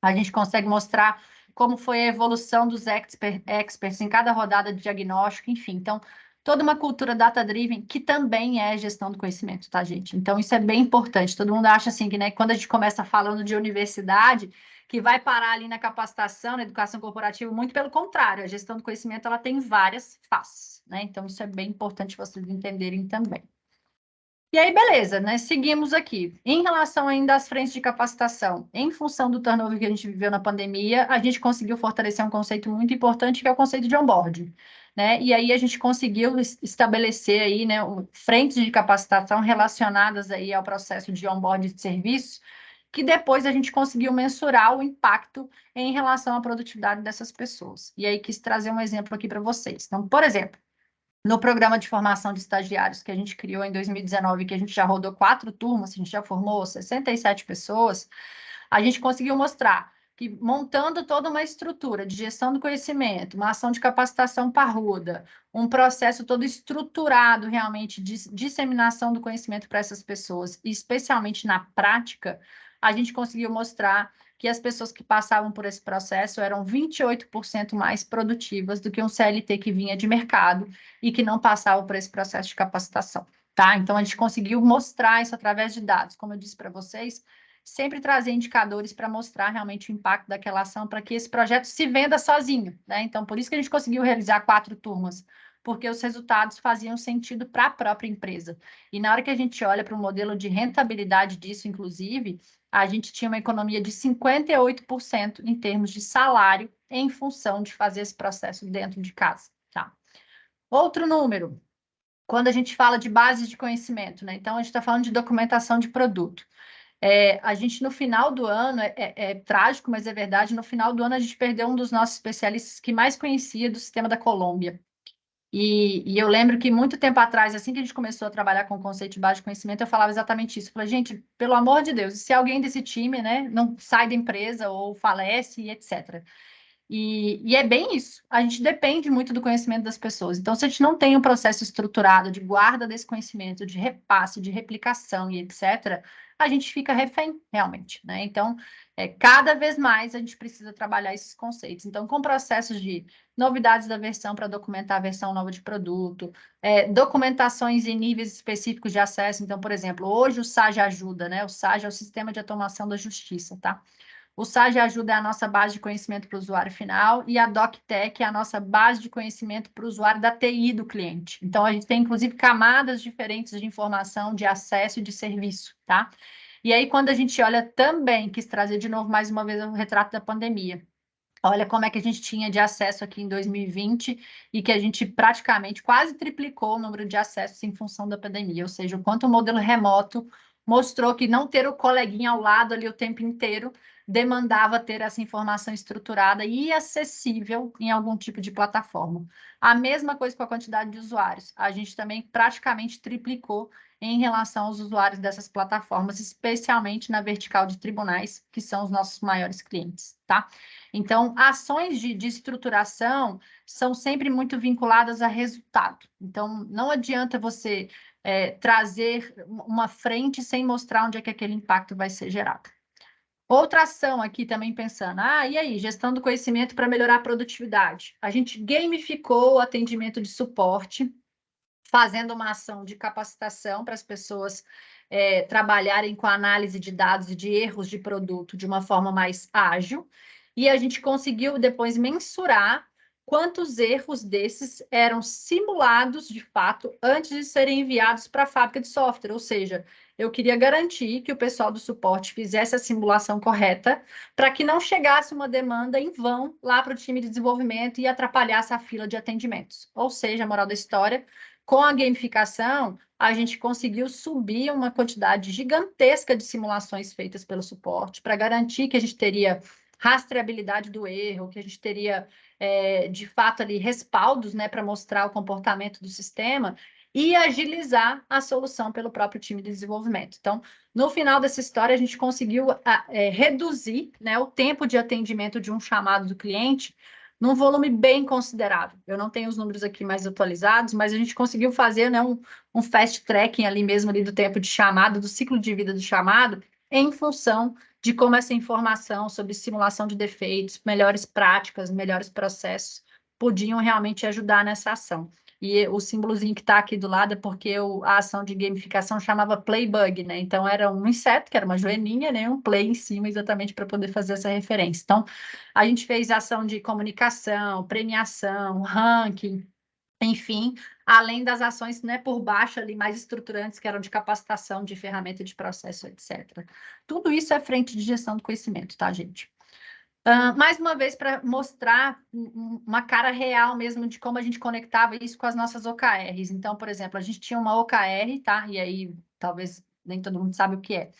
a gente consegue mostrar como foi a evolução dos experts em cada rodada de diagnóstico, enfim. Então, toda uma cultura data-driven que também é gestão do conhecimento, tá, gente? Então, isso é bem importante. Todo mundo acha assim que, né, quando a gente começa falando de universidade, que vai parar ali na capacitação, na educação corporativa, muito pelo contrário, a gestão do conhecimento ela tem várias faces, né? Então, isso é bem importante vocês entenderem também. E aí, beleza, né? Seguimos aqui. Em relação ainda às frentes de capacitação, em função do turnover que a gente viveu na pandemia, a gente conseguiu fortalecer um conceito muito importante, que é o conceito de onboarding, né? E aí a gente conseguiu estabelecer aí, né, frentes de capacitação relacionadas aí ao processo de onboarding de serviço, que depois a gente conseguiu mensurar o impacto em relação à produtividade dessas pessoas. E aí quis trazer um exemplo aqui para vocês. Então, por exemplo, no programa de formação de estagiários que a gente criou em 2019, que a gente já rodou 4 turmas, a gente já formou 67 pessoas, a gente conseguiu mostrar que montando toda uma estrutura de gestão do conhecimento, uma ação de capacitação parruda, um processo todo estruturado realmente de disseminação do conhecimento para essas pessoas, e especialmente na prática, a gente conseguiu mostrar que as pessoas que passavam por esse processo eram 28% mais produtivas do que um CLT que vinha de mercado e que não passava por esse processo de capacitação, tá? Então, a gente conseguiu mostrar isso através de dados, como eu disse para vocês, sempre trazer indicadores para mostrar realmente o impacto daquela ação para que esse projeto se venda sozinho, né? Então, por isso que a gente conseguiu realizar 4 turmas, porque os resultados faziam sentido para a própria empresa. E na hora que a gente olha para o modelo de rentabilidade disso, inclusive, a gente tinha uma economia de 58% em termos de salário em função de fazer esse processo dentro de casa, tá? Outro número, quando a gente fala de bases de conhecimento, né? Então, a gente está falando de documentação de produto. A gente, no final do ano, é trágico, mas é verdade, no final do ano a gente perdeu um dos nossos especialistas que mais conhecia do sistema da Colômbia. E eu lembro que muito tempo atrás, assim que a gente começou a trabalhar com o conceito de base de conhecimento, eu falava exatamente isso. Eu falei, gente, pelo amor de Deus, se alguém desse time, né, não sai da empresa ou falece, etc. E é bem isso. A gente depende muito do conhecimento das pessoas. Então, se a gente não tem um processo estruturado de guarda desse conhecimento, de repasse, de replicação e etc., a gente fica refém, realmente, né? Então, cada vez mais a gente precisa trabalhar esses conceitos. Então, com processos de novidades da versão para documentar a versão nova de produto, documentações em níveis específicos de acesso. Então, por exemplo, hoje o SAG ajuda, né? O SAG é o Sistema de Automação da Justiça, tá? O SAG Ajuda é a nossa base de conhecimento para o usuário final e a DocTech é a nossa base de conhecimento para o usuário da TI do cliente. Então, a gente tem, inclusive, camadas diferentes de informação, de acesso e de serviço, tá? E aí, quando a gente olha também, quis trazer de novo, mais uma vez, o retrato da pandemia. Olha como é que a gente tinha de acesso aqui em 2020 e que a gente praticamente quase triplicou o número de acessos em função da pandemia, ou seja, o quanto o modelo remoto mostrou que não ter o coleguinha ao lado ali o tempo inteiro demandava ter essa informação estruturada e acessível em algum tipo de plataforma. A mesma coisa com a quantidade de usuários. A gente também praticamente triplicou em relação aos usuários dessas plataformas, especialmente na vertical de tribunais, que são os nossos maiores clientes, tá? Então, ações de estruturação são sempre muito vinculadas a resultado. Então, não adianta você trazer uma frente sem mostrar onde é que aquele impacto vai ser gerado. Outra ação aqui também pensando, e aí, gestão do conhecimento para melhorar a produtividade. A gente gamificou o atendimento de suporte, fazendo uma ação de capacitação para as pessoas trabalharem com análise de dados e de erros de produto de uma forma mais ágil, e a gente conseguiu depois mensurar quantos erros desses eram simulados de fato antes de serem enviados para a fábrica de software, ou seja, eu queria garantir que o pessoal do suporte fizesse a simulação correta para que não chegasse uma demanda em vão lá para o time de desenvolvimento e atrapalhasse a fila de atendimentos. Ou seja, a moral da história, com a gamificação, a gente conseguiu subir uma quantidade gigantesca de simulações feitas pelo suporte para garantir que a gente teria rastreabilidade do erro, que a gente teria, de fato, ali respaldos, né, para mostrar o comportamento do sistema e agilizar a solução pelo próprio time de desenvolvimento. Então, no final dessa história, a gente conseguiu reduzir, né, o tempo de atendimento de um chamado do cliente num volume bem considerável. Eu não tenho os números aqui mais atualizados, mas a gente conseguiu fazer, né, um fast tracking ali mesmo ali do tempo de chamado, do ciclo de vida do chamado, em função de como essa informação sobre simulação de defeitos, melhores práticas, melhores processos, podiam realmente ajudar nessa ação. E o símbolozinho que está aqui do lado é porque a ação de gamificação chamava Playbug, né? Então, era um inseto, que era uma joaninha, né? Um play em cima, exatamente para poder fazer essa referência. Então, a gente fez ação de comunicação, premiação, ranking, enfim, além das ações, né, por baixo ali, mais estruturantes, que eram de capacitação, de ferramenta de processo, etc. Tudo isso é frente de gestão do conhecimento, tá, gente? Mais uma vez, para mostrar uma cara real mesmo de como a gente conectava isso com as nossas OKRs. Então, por exemplo, a gente tinha uma OKR, tá? E aí, talvez nem todo mundo sabe o que é.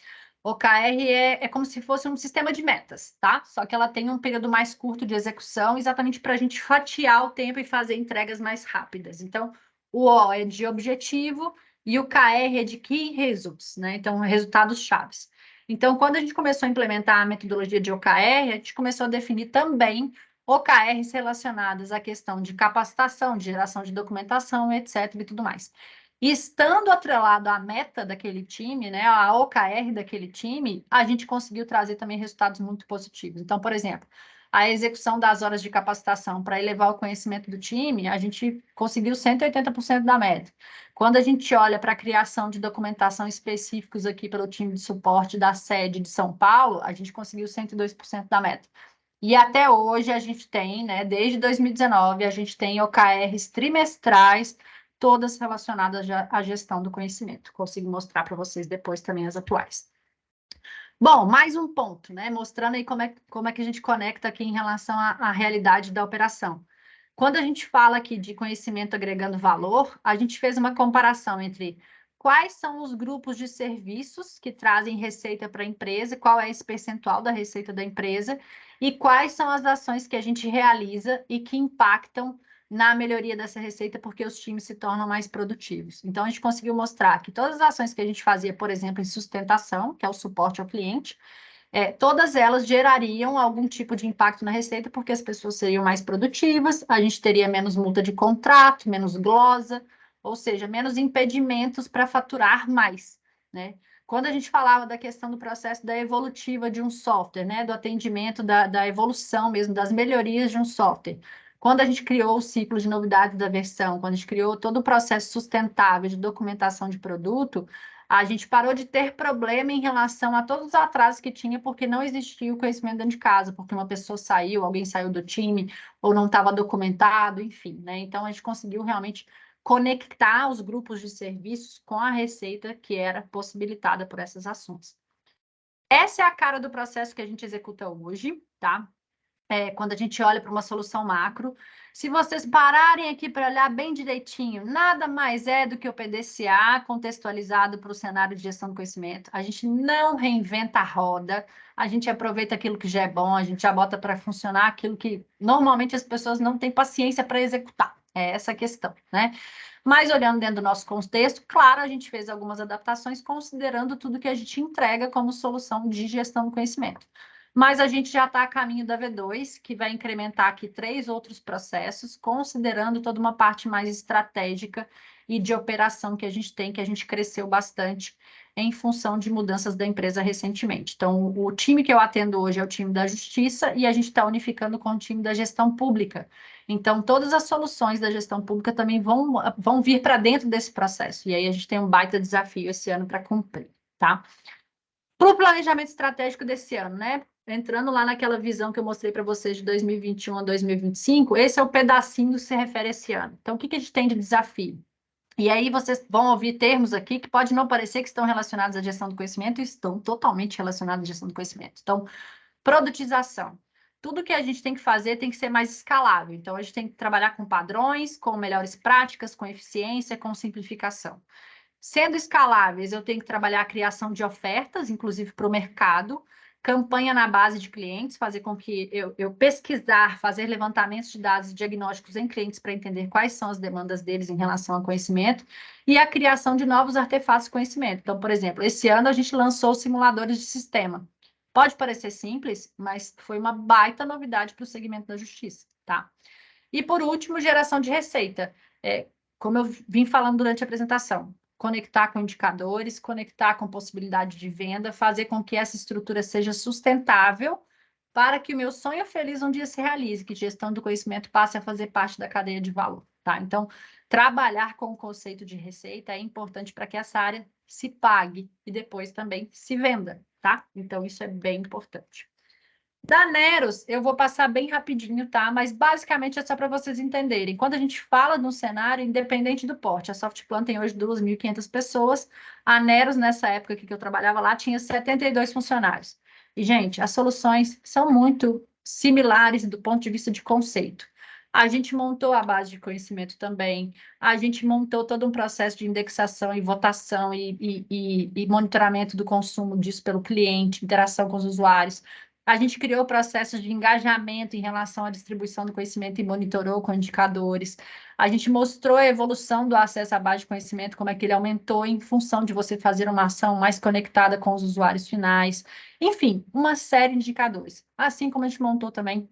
OKR é como se fosse um sistema de metas, tá? Só que ela tem um período mais curto de execução, exatamente para a gente fatiar o tempo e fazer entregas mais rápidas. Então, o O é de objetivo e o KR é de Key Results, né? Então, resultados chaves. Então, quando a gente começou a implementar a metodologia de OKR, a gente começou a definir também OKRs relacionadas à questão de capacitação, de geração de documentação, etc. e tudo mais. E estando atrelado à meta daquele time, né, a OKR daquele time, a gente conseguiu trazer também resultados muito positivos. Então, por exemplo, a execução das horas de capacitação para elevar o conhecimento do time, a gente conseguiu 180% da meta. Quando a gente olha para a criação de documentação específicos aqui pelo time de suporte da sede de São Paulo, a gente conseguiu 102% da meta. E até hoje a gente tem, né, desde 2019, a gente tem OKRs trimestrais, todas relacionadas à gestão do conhecimento. Consigo mostrar para vocês depois também as atuais. Bom, mais um ponto, né? Mostrando aí como é que a gente conecta aqui em relação à realidade da operação. Quando a gente fala aqui de conhecimento agregando valor, a gente fez uma comparação entre quais são os grupos de serviços que trazem receita para a empresa, qual é esse percentual da receita da empresa, e quais são as ações que a gente realiza e que impactam na melhoria dessa receita, porque os times se tornam mais produtivos. Então, a gente conseguiu mostrar que todas as ações que a gente fazia, por exemplo, em sustentação, que é o suporte ao cliente, todas elas gerariam algum tipo de impacto na receita, porque as pessoas seriam mais produtivas, a gente teria menos multa de contrato, menos glosa, ou seja, menos impedimentos para faturar mais, né? Quando a gente falava da questão do processo da evolutiva de um software, né, do atendimento, da evolução mesmo, das melhorias de um software, quando a gente criou o ciclo de novidades da versão, quando a gente criou todo o processo sustentável de documentação de produto, a gente parou de ter problema em relação a todos os atrasos que tinha, porque não existia o conhecimento dentro de casa, porque uma pessoa saiu, alguém saiu do time, ou não estava documentado, enfim, né? Então, a gente conseguiu realmente conectar os grupos de serviços com a receita que era possibilitada por essas ações. Essa é a cara do processo que a gente executa hoje, tá? Quando a gente olha para uma solução macro. Se vocês pararem aqui para olhar bem direitinho, nada mais é do que o PDCA contextualizado para o cenário de gestão do conhecimento. A gente não reinventa a roda, a gente aproveita aquilo que já é bom, a gente já bota para funcionar aquilo que normalmente as pessoas não têm paciência para executar. É essa a questão, né? Mas olhando dentro do nosso contexto, claro, a gente fez algumas adaptações considerando tudo que a gente entrega como solução de gestão do conhecimento. Mas a gente já está a caminho da V2, que vai incrementar aqui 3 outros processos, considerando toda uma parte mais estratégica e de operação que a gente tem, que a gente cresceu bastante em função de mudanças da empresa recentemente. Então, o time que eu atendo hoje é o time da Justiça e a gente está unificando com o time da Gestão Pública. Então, todas as soluções da Gestão Pública também vão vir para dentro desse processo. E aí a gente tem um baita desafio esse ano para cumprir, tá? Para o planejamento estratégico desse ano, né? Entrando lá naquela visão que eu mostrei para vocês de 2021 a 2025, esse é o pedacinho que se refere a esse ano. Então, o que a gente tem de desafio? E aí vocês vão ouvir termos aqui que pode não parecer que estão relacionados à gestão do conhecimento e estão totalmente relacionados à gestão do conhecimento. Então, produtização. Tudo que a gente tem que fazer tem que ser mais escalável. Então, a gente tem que trabalhar com padrões, com melhores práticas, com eficiência, com simplificação. Sendo escaláveis, eu tenho que trabalhar a criação de ofertas, inclusive para o mercado, campanha na base de clientes, fazer com que eu pesquisar, fazer levantamentos de dados e diagnósticos em clientes para entender quais são as demandas deles em relação ao conhecimento, e a criação de novos artefatos de conhecimento. Então, por exemplo, esse ano a gente lançou simuladores de sistema. Pode parecer simples, mas foi uma baita novidade para o segmento da justiça, tá? E por último, geração de receita. Como eu vim falando durante a apresentação, conectar com indicadores, conectar com possibilidade de venda, fazer com que essa estrutura seja sustentável para que o meu sonho feliz um dia se realize, que gestão do conhecimento passe a fazer parte da cadeia de valor, tá? Então, trabalhar com o conceito de receita é importante para que essa área se pague e depois também se venda, tá? Então, isso é bem importante. Da Neros, eu vou passar bem rapidinho, tá? Mas basicamente é só para vocês entenderem. Quando a gente fala de um cenário, independente do porte, a Softplan tem hoje 2.500 pessoas, a Neros, nessa época que eu trabalhava lá, tinha 72 funcionários. E, gente, as soluções são muito similares do ponto de vista de conceito. A gente montou a base de conhecimento também, a gente montou todo um processo de indexação e votação e monitoramento do consumo disso pelo cliente, interação com os usuários. A gente criou processos de engajamento em relação à distribuição do conhecimento e monitorou com indicadores. A gente mostrou a evolução do acesso à base de conhecimento, como é que ele aumentou em função de você fazer uma ação mais conectada com os usuários finais. Enfim, uma série de indicadores. Assim como a gente montou também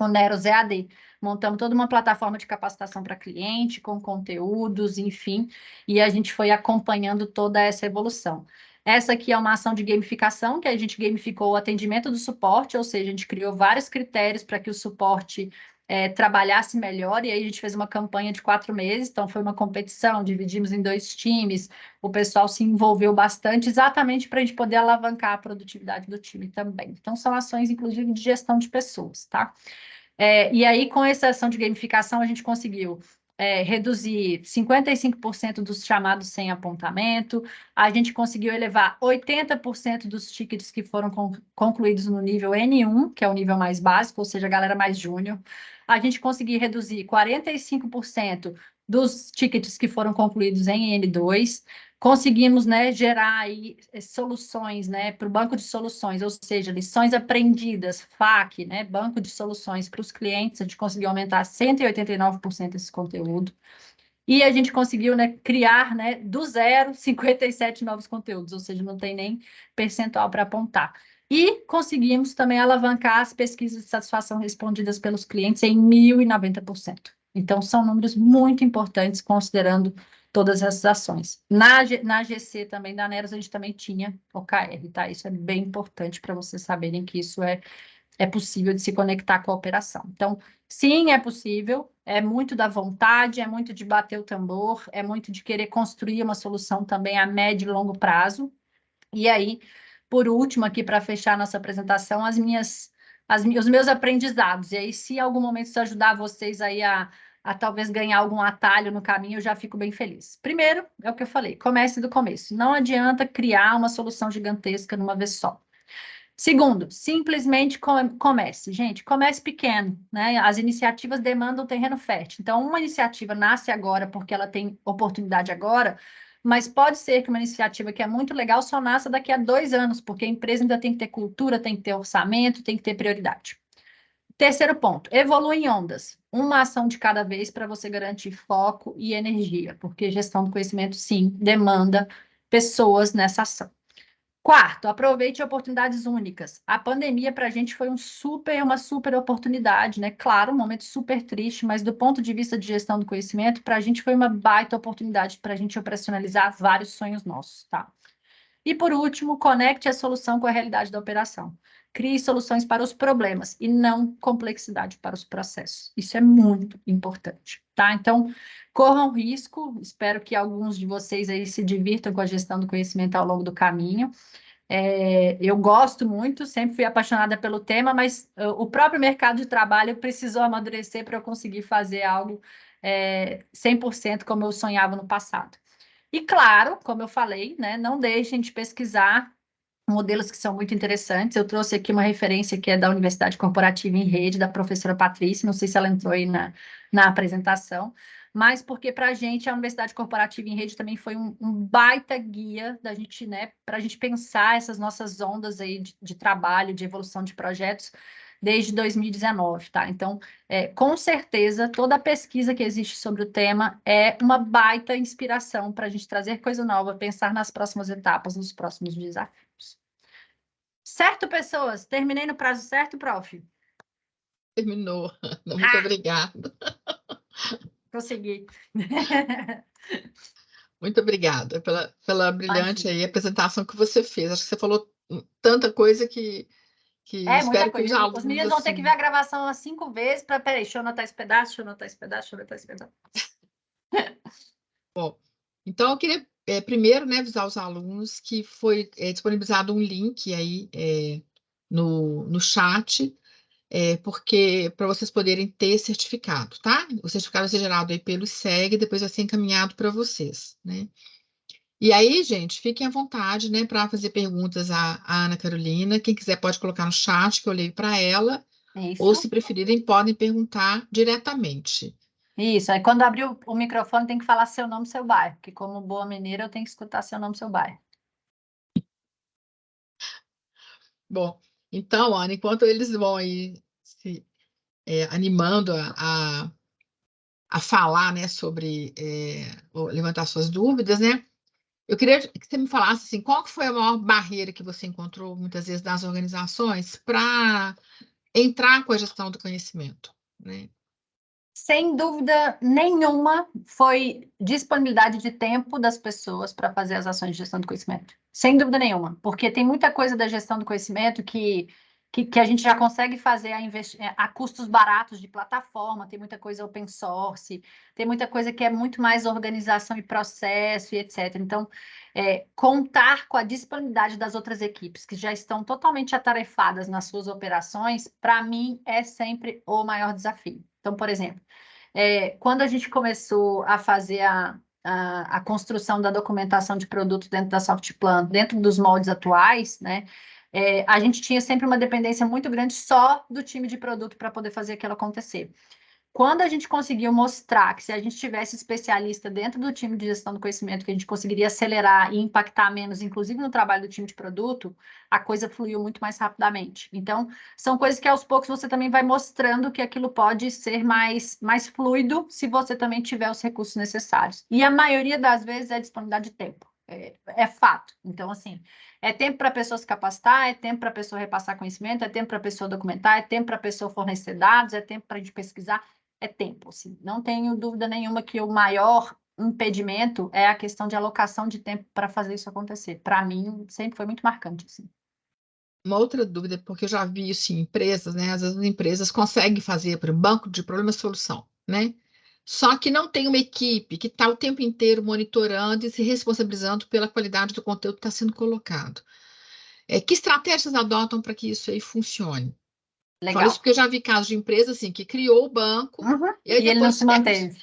o Neros EAD. Montamos toda uma plataforma de capacitação para cliente, com conteúdos, enfim, e a gente foi acompanhando toda essa evolução. Essa aqui é uma ação de gamificação, que a gente gamificou o atendimento do suporte, ou seja, a gente criou vários critérios para que o suporte trabalhasse melhor, e aí a gente fez uma campanha de 4 meses, então foi uma competição, dividimos em 2 times, o pessoal se envolveu bastante, exatamente para a gente poder alavancar a produtividade do time também. Então, são ações, inclusive, de gestão de pessoas, tá? E aí, com essa ação de gamificação, a gente conseguiu reduzir 55% dos chamados sem apontamento, a gente conseguiu elevar 80% dos tickets que foram concluídos no nível N1, que é o nível mais básico, ou seja, a galera mais júnior. A gente conseguiu reduzir 45% dos tickets que foram concluídos em N2. Conseguimos, né, gerar aí soluções, né, para o banco de soluções, ou seja, lições aprendidas, FAQ, né, banco de soluções para os clientes, a gente conseguiu aumentar 189% esse conteúdo. E a gente conseguiu, né, criar, né, do zero 57 novos conteúdos, ou seja, não tem nem percentual para apontar. E conseguimos também alavancar as pesquisas de satisfação respondidas pelos clientes em 1.090%. Então, são números muito importantes, considerando todas essas ações. Na GC também, da Neros, a gente também tinha OKR, tá? Isso é bem importante para vocês saberem que isso é possível de se conectar com a operação. Então, sim, é possível, é muito da vontade, é muito de bater o tambor, é muito de querer construir uma solução também a médio e longo prazo. E aí, por último, aqui para fechar nossa apresentação, os meus aprendizados. E aí, se em algum momento isso ajudar vocês aí a talvez ganhar algum atalho no caminho, eu já fico bem feliz. Primeiro, é o que eu falei, comece do começo. Não adianta criar uma solução gigantesca numa vez só. Segundo, simplesmente comece. Gente, comece pequeno, né? As iniciativas demandam terreno fértil. Então, uma iniciativa nasce agora porque ela tem oportunidade agora, mas pode ser que uma iniciativa que é muito legal só nasça daqui a 2 anos, porque a empresa ainda tem que ter cultura, tem que ter orçamento, tem que ter prioridade. Terceiro ponto, evolui em ondas. Uma ação de cada vez para você garantir foco e energia, porque gestão do conhecimento, sim, demanda pessoas nessa ação. Quarto, aproveite oportunidades únicas. A pandemia para a gente foi uma super oportunidade, né? Claro, um momento super triste, mas do ponto de vista de gestão do conhecimento, para a gente foi uma baita oportunidade para a gente operacionalizar vários sonhos nossos, tá? E por último, conecte a solução com a realidade da operação. Crie soluções para os problemas e não complexidade para os processos. Isso é muito importante, tá? Então, corram risco. Espero que alguns de vocês aí se divirtam com a gestão do conhecimento ao longo do caminho. Eu gosto muito, sempre fui apaixonada pelo tema, mas o próprio mercado de trabalho precisou amadurecer para eu conseguir fazer algo 100% como eu sonhava no passado. E claro, como eu falei, né, não deixem de pesquisar modelos que são muito interessantes. Eu trouxe aqui uma referência que é da Universidade Corporativa em Rede, da professora Patrícia, não sei se ela entrou aí na apresentação, mas porque para a gente a Universidade Corporativa em Rede também foi um baita guia da gente, né, para a gente pensar essas nossas ondas aí de trabalho, de evolução de projetos desde 2019, tá? Então, com certeza, toda a pesquisa que existe sobre o tema é uma baita inspiração para a gente trazer coisa nova, pensar nas próximas etapas, nos próximos desafios. Certo, pessoas? Terminei no prazo certo, prof? Terminou. Muito Ah, obrigada. consegui. Muito obrigada pela brilhante Imagina. aí apresentação que você fez. Acho que você falou tanta coisa que É muita espero que os coisa. Os alunos, meninos vão ter que ver assim, a gravação umas 5 vezes para. Peraí, deixa eu anotar esse pedaço, deixa eu anotar esse pedaço, deixa eu anotar esse pedaço. bom. Então, eu queria primeiro, né, avisar os alunos que foi disponibilizado um link aí no chat, porque para vocês poderem ter certificado, tá? O certificado vai ser gerado aí pelo SEG, depois vai ser encaminhado para vocês, né? E aí, gente, fiquem à vontade, né, para fazer perguntas à Ana Carolina. Quem quiser pode colocar no chat que eu leio para ela, ou Isso. se preferirem, podem perguntar diretamente. Isso. Aí quando abrir o microfone tem que falar seu nome e seu bairro, porque como boa mineira eu tenho que escutar seu nome e seu bairro. Bom, Então, Ana, enquanto eles vão aí se animando a falar, né, sobre levantar suas dúvidas, né? Eu queria que você me falasse assim, qual que foi a maior barreira que você encontrou muitas vezes nas organizações para entrar com a gestão do conhecimento, né? Sem dúvida nenhuma, foi disponibilidade de tempo das pessoas para fazer as ações de gestão do conhecimento. Sem dúvida nenhuma, porque tem muita coisa da gestão do conhecimento que a gente já consegue fazer a custos baratos de plataforma, tem muita coisa open source, tem muita coisa que é muito mais organização e processo e etc. Então, contar com a disponibilidade das outras equipes que já estão totalmente atarefadas nas suas operações, para mim, é sempre o maior desafio. Então, por exemplo, quando a gente começou a fazer a construção da documentação de produto dentro da Softplan, dentro dos moldes atuais, né? A gente tinha sempre uma dependência muito grande só do time de produto para poder fazer aquilo acontecer. Quando a gente conseguiu mostrar que se a gente tivesse especialista dentro do time de gestão do conhecimento, que a gente conseguiria acelerar e impactar menos, inclusive no trabalho do time de produto, a coisa fluiu muito mais rapidamente. Então, são coisas que aos poucos você também vai mostrando que aquilo pode ser mais fluido se você também tiver os recursos necessários. E a maioria das vezes é disponibilidade de tempo. É fato. Então, assim, é tempo para a pessoa se capacitar, é tempo para a pessoa repassar conhecimento, é tempo para a pessoa documentar, é tempo para a pessoa fornecer dados, é tempo para a gente pesquisar, é tempo. Assim. Não tenho dúvida nenhuma que o maior impedimento é a questão de alocação de tempo para fazer isso acontecer. Para mim, sempre foi muito marcante. Assim. Uma outra dúvida, porque eu já vi isso em empresas, né? Às vezes as empresas conseguem fazer por banco de problema-solução, né? Só que não tem uma equipe que está o tempo inteiro monitorando e se responsabilizando pela qualidade do conteúdo que está sendo colocado. Que estratégias adotam para que isso aí funcione? Falo isso Legal. porque eu já vi casos de empresa assim, que criou o banco, Uhum. e aí E ele não depois se manteve.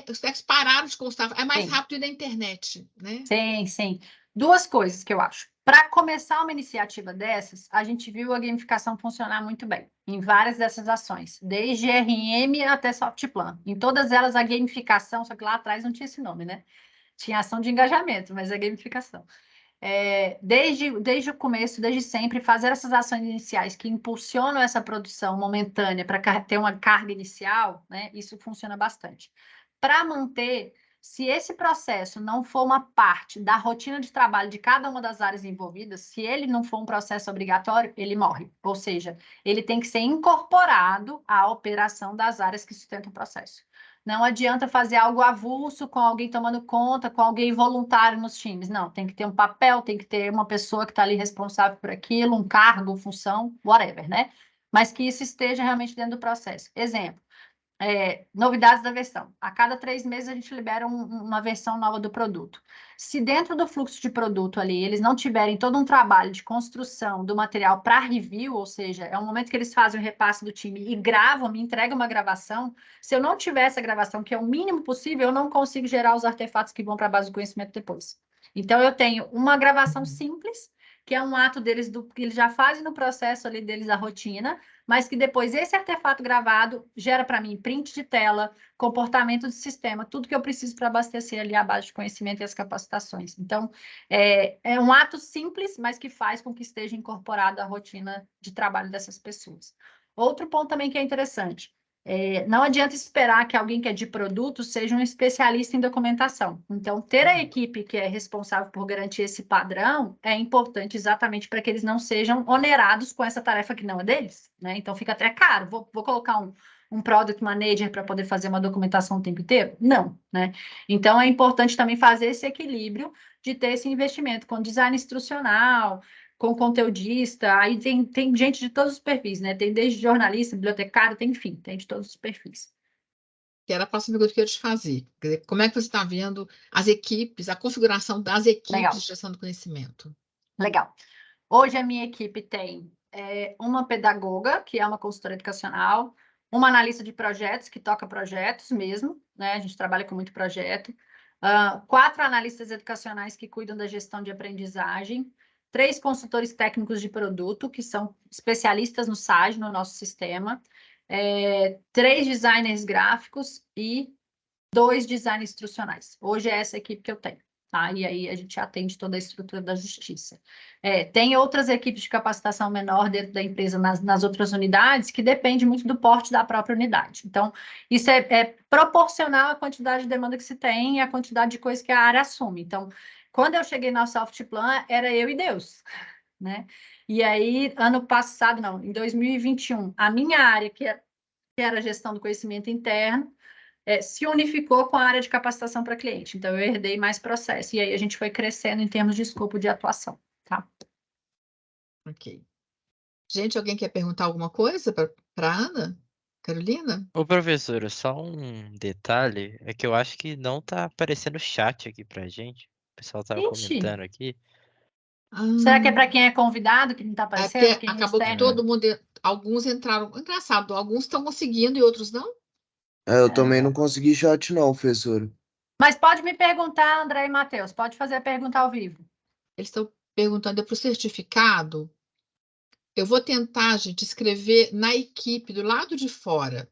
os técnicos pararam de constar. É mais Sim. rápido ir na internet, né? Sim, sim. Duas coisas que eu acho. Para começar uma iniciativa dessas, a gente viu a gamificação funcionar muito bem em várias dessas ações, desde RM até Softplan. Em todas elas, a gamificação, só que lá atrás não tinha esse nome, né? Tinha ação de engajamento, mas é gamificação. Desde o começo, desde sempre, fazer essas ações iniciais que impulsionam essa produção momentânea para ter uma carga inicial, né? Isso funciona bastante. Para manter, se esse processo não for uma parte da rotina de trabalho de cada uma das áreas envolvidas, se ele não for um processo obrigatório, ele morre. Ou seja, ele tem que ser incorporado à operação das áreas que sustentam o processo. Não adianta fazer algo avulso com alguém tomando conta, com alguém voluntário nos times. Não, tem que ter um papel, tem que ter uma pessoa que está ali responsável por aquilo, um cargo, função, whatever, né? Mas que isso esteja realmente dentro do processo. Exemplo. Novidades da versão. A cada 3 meses a gente libera uma versão nova do produto. Se dentro do fluxo de produto ali eles não tiverem todo um trabalho de construção do material para review, ou seja, é um momento que eles fazem o repasse do time e gravam, me entregam uma gravação. Se eu não tiver essa gravação, que é o mínimo possível, eu não consigo gerar os artefatos que vão para a base do conhecimento depois. Então, eu tenho uma gravação simples, que é um ato deles que eles já fazem no processo ali deles a rotina, mas que depois esse artefato gravado gera para mim print de tela, comportamento de sistema, tudo que eu preciso para abastecer ali a base de conhecimento e as capacitações. Então, é um ato simples, mas que faz com que esteja incorporado à rotina de trabalho dessas pessoas. Outro ponto também que é interessante. Não adianta esperar que alguém que é de produto seja um especialista em documentação. Então, ter a equipe que é responsável por garantir esse padrão é importante exatamente para que eles não sejam onerados com essa tarefa que não é deles, né? Então, fica até caro. Vou colocar um product manager para poder fazer uma documentação o tempo inteiro? Não, né? Então, é importante também fazer esse equilíbrio de ter esse investimento com design instrucional, com conteudista, aí tem gente de todos os perfis, né? Tem desde jornalista, bibliotecário, enfim, tem de todos os perfis. Que era a próxima pergunta que eu ia te fazer. Quer dizer, como é que você está vendo as equipes, a configuração das equipes Legal, de gestão do conhecimento? legal. Hoje a minha equipe tem uma pedagoga, que é uma consultora educacional, uma analista de projetos, que toca projetos mesmo, né? A gente trabalha com muito projeto. 4 analistas educacionais que cuidam da gestão de aprendizagem, 3 consultores técnicos de produto, que são especialistas no SAG, no nosso sistema, 3 designers gráficos e 2 designers instrucionais. Hoje é essa equipe que eu tenho. tá? E aí a gente atende toda a estrutura da justiça. Tem outras equipes de capacitação menor dentro da empresa, nas outras unidades, que depende muito do porte da própria unidade. Então, isso é proporcional à quantidade de demanda que se tem e à quantidade de coisa que a área assume. Então, quando eu cheguei na Softplan, era eu e Deus, né? E aí, ano passado, não, em 2021, a minha área, que era gestão do conhecimento interno, se unificou com a área de capacitação para cliente. Então, eu herdei mais processo. E aí, a gente foi crescendo em termos de escopo de atuação, tá? Ok. Gente, alguém quer perguntar alguma coisa para Ana? Carolina? Ô, professora, só um detalhe, é que eu acho que não tá aparecendo chat aqui pra gente. O pessoal tava Ixi, comentando aqui. será que é para Ah, quem é convidado que não está é aparecendo? porque Quem é acabou que externo? É, todo mundo, alguns entraram. Engraçado, alguns estão conseguindo e outros não. Eu também não É. consegui chat não, professor. Mas pode me perguntar, André e Matheus, pode fazer a pergunta ao vivo. Eles estão perguntando para o certificado. Eu vou tentar, gente, escrever na equipe do lado de fora.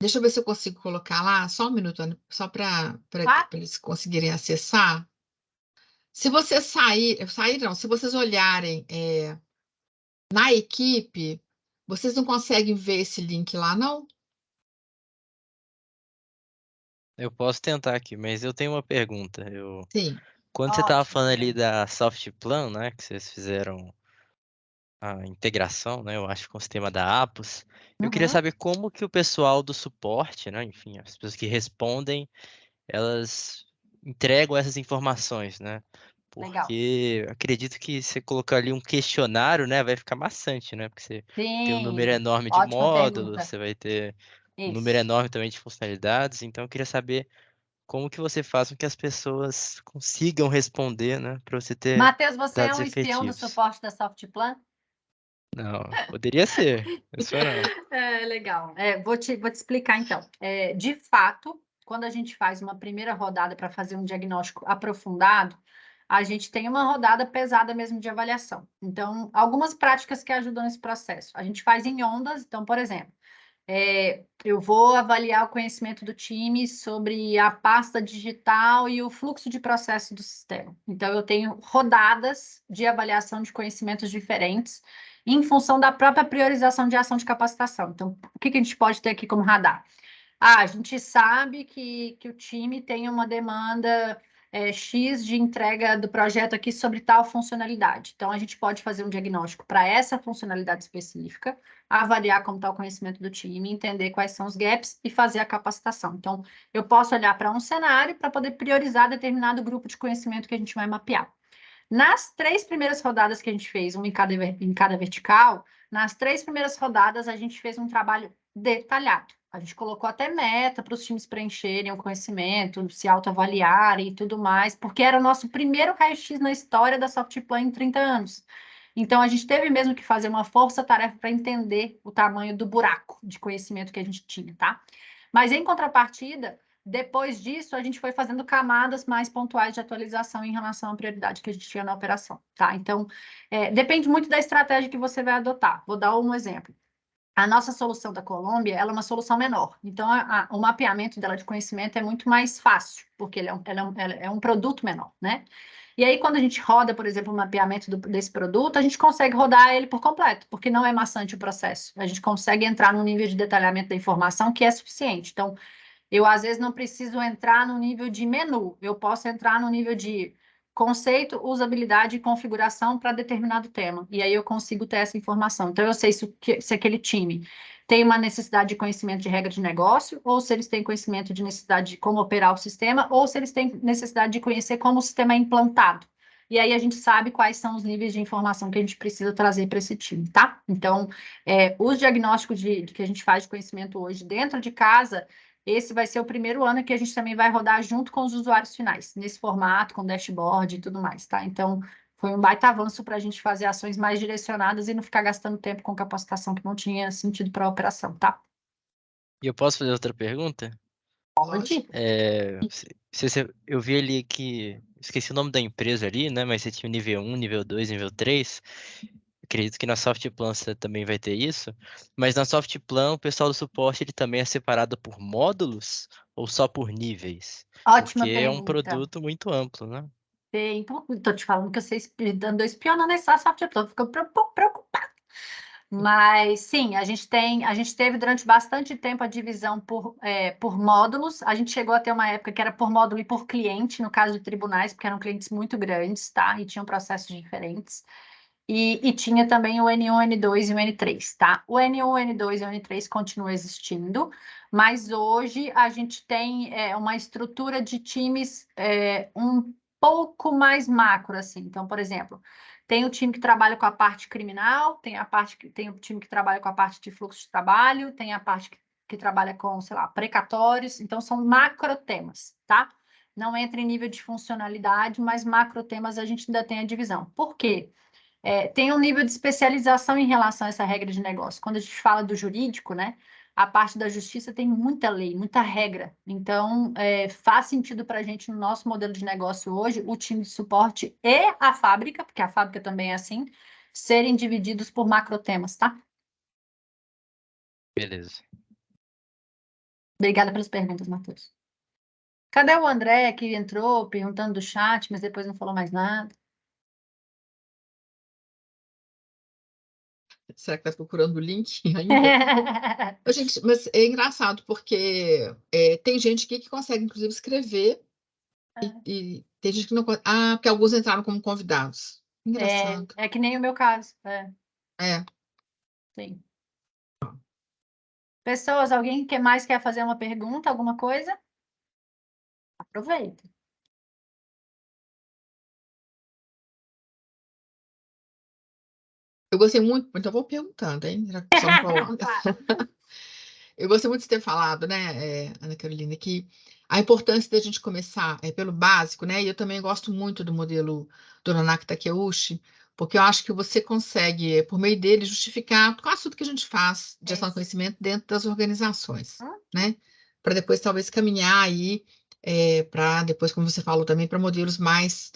Deixa eu ver se eu consigo colocar lá, só um minuto, Ana, só para Tá? eles conseguirem acessar. Se você sair não, se vocês olharem na equipe, vocês não conseguem ver esse link lá, não? eu posso tentar aqui, mas eu tenho uma pergunta. Sim. Quando você tava Ótimo, falando ali André. da Softplan, né, que vocês fizeram a integração, né, eu acho, com o sistema da Apos, eu queria Uhum, saber como que o pessoal do suporte, né, enfim, as pessoas que respondem, elas entregam essas informações, né? legal. Porque acredito que você colocar ali um questionário, né, vai ficar maçante, né? Porque você tem um número Sim, enorme de ótima módulos, pergunta. você vai ter um número Isso. enorme também de funcionalidades, então eu queria saber como que você faz com que as pessoas consigam responder, né, para você ter Matheus, você é dados um espião do efetivos. suporte da Softplan? Não, poderia ser, mas foi não. Legal. Vou te explicar então. De fato, quando a gente faz uma primeira rodada para fazer um diagnóstico aprofundado, a gente tem uma rodada pesada mesmo de avaliação. Então, algumas práticas que ajudam nesse processo. A gente faz em ondas, então, por exemplo, eu vou avaliar o conhecimento do time sobre a pasta digital e o fluxo de processo do sistema. Então, eu tenho rodadas de avaliação de conhecimentos diferentes em função da própria priorização de ação de capacitação. Então, o que a gente pode ter aqui como radar? A gente sabe que o time tem uma demanda X de entrega do projeto aqui sobre tal funcionalidade. Então, a gente pode fazer um diagnóstico para essa funcionalidade específica, avaliar como está o conhecimento do time, entender quais são os gaps e fazer a capacitação. Então, eu posso olhar para um cenário para poder priorizar determinado grupo de conhecimento que a gente vai mapear. Nas 3 primeiras rodadas que a gente fez, uma em cada vertical, nas 3 primeiras rodadas a gente fez um trabalho detalhado. A gente colocou até meta para os times preencherem o conhecimento, se autoavaliarem e tudo mais, porque era o nosso primeiro raio-x na história da Softplan em 30 anos. Então, a gente teve mesmo que fazer uma força-tarefa para entender o tamanho do buraco de conhecimento que a gente tinha, tá? Mas, em contrapartida, depois disso, a gente foi fazendo camadas mais pontuais de atualização em relação à prioridade que a gente tinha na operação, tá? Então, depende muito da estratégia que você vai adotar. Vou dar um exemplo. A nossa solução da Colômbia, ela é uma solução menor. Então, o mapeamento dela de conhecimento é muito mais fácil, porque ela é um produto menor, né? E aí, quando a gente roda, por exemplo, o mapeamento desse produto, a gente consegue rodar ele por completo, porque não é maçante o processo. A gente consegue entrar num nível de detalhamento da informação que é suficiente. Então, eu, às vezes, não preciso entrar no nível de menu, eu posso entrar no nível de conceito, usabilidade e configuração para determinado tema. E aí eu consigo ter essa informação. Então, eu sei se aquele time tem uma necessidade de conhecimento de regra de negócio, ou se eles têm conhecimento de necessidade de como operar o sistema, ou se eles têm necessidade de conhecer como o sistema é implantado. E aí a gente sabe quais são os níveis de informação que a gente precisa trazer para esse time, tá? Então, os diagnósticos que a gente faz de conhecimento hoje dentro de casa, esse vai ser o primeiro ano que a gente também vai rodar junto com os usuários finais, nesse formato, com dashboard e tudo mais, tá? Então, foi um baita avanço para a gente fazer ações mais direcionadas e não ficar gastando tempo com capacitação que não tinha sentido para a operação, tá? E eu posso fazer outra pergunta? Pode? Lógico. Eu vi ali que, esqueci o nome da empresa ali, né? Mas você tinha nível 1, nível 2, nível 3. acredito que na Softplan você também vai ter isso, mas na Softplan o pessoal do suporte ele também é separado por módulos ou só por níveis? Porque Ótima é um pergunta. produto muito amplo, né? Então, tô te falando que você andou espionando essa software, fico preocupada. Mas sim, a gente teve durante bastante tempo a divisão por módulos. A gente chegou a ter uma época que era por módulo e por cliente, no caso de tribunais, porque eram clientes muito grandes, tá? E tinham processos diferentes. E tinha também o N1, N2 e o N3, tá? O N1, N2 e o N3 continuam existindo, mas hoje a gente tem uma estrutura de times um pouco mais macro, assim. Então, por exemplo, tem o time que trabalha com a parte criminal, tem o time que trabalha com a parte de fluxo de trabalho, tem a parte que trabalha com, sei lá, precatórios. Então, são macro temas, tá? Não entra em nível de funcionalidade, mas macro temas a gente ainda tem a divisão. Por quê? Tem um nível de especialização em relação a essa regra de negócio. Quando a gente fala do jurídico, né, a parte da justiça tem muita lei, muita regra. Então, faz sentido para a gente, no nosso modelo de negócio hoje, o time de suporte e a fábrica, porque a fábrica também é assim, serem divididos por macrotemas, tá? Beleza. Obrigada pelas perguntas, Matheus. Cadê o André que entrou perguntando do chat, mas depois não falou mais nada? Será que está procurando o link ainda? Gente, mas é engraçado, porque tem gente aqui que consegue, inclusive, escrever, e tem gente que não consegue. Ah, porque alguns entraram como convidados. Engraçado. É que nem o meu caso. É. Sim. Pessoas, alguém que mais quer fazer uma pergunta, alguma coisa? Aproveita. Eu gostei muito, então eu vou perguntando, hein? Já que só não coloca. Eu gostei muito de ter falado, né, Ana Carolina, que a importância da gente começar pelo básico, né? E eu também gosto muito do modelo do Nanak Takeuchi, porque eu acho que você consegue, por meio dele, justificar quase tudo que a gente faz de gestão do conhecimento dentro das organizações, né? Para depois talvez caminhar aí para depois, como você falou também, para modelos mais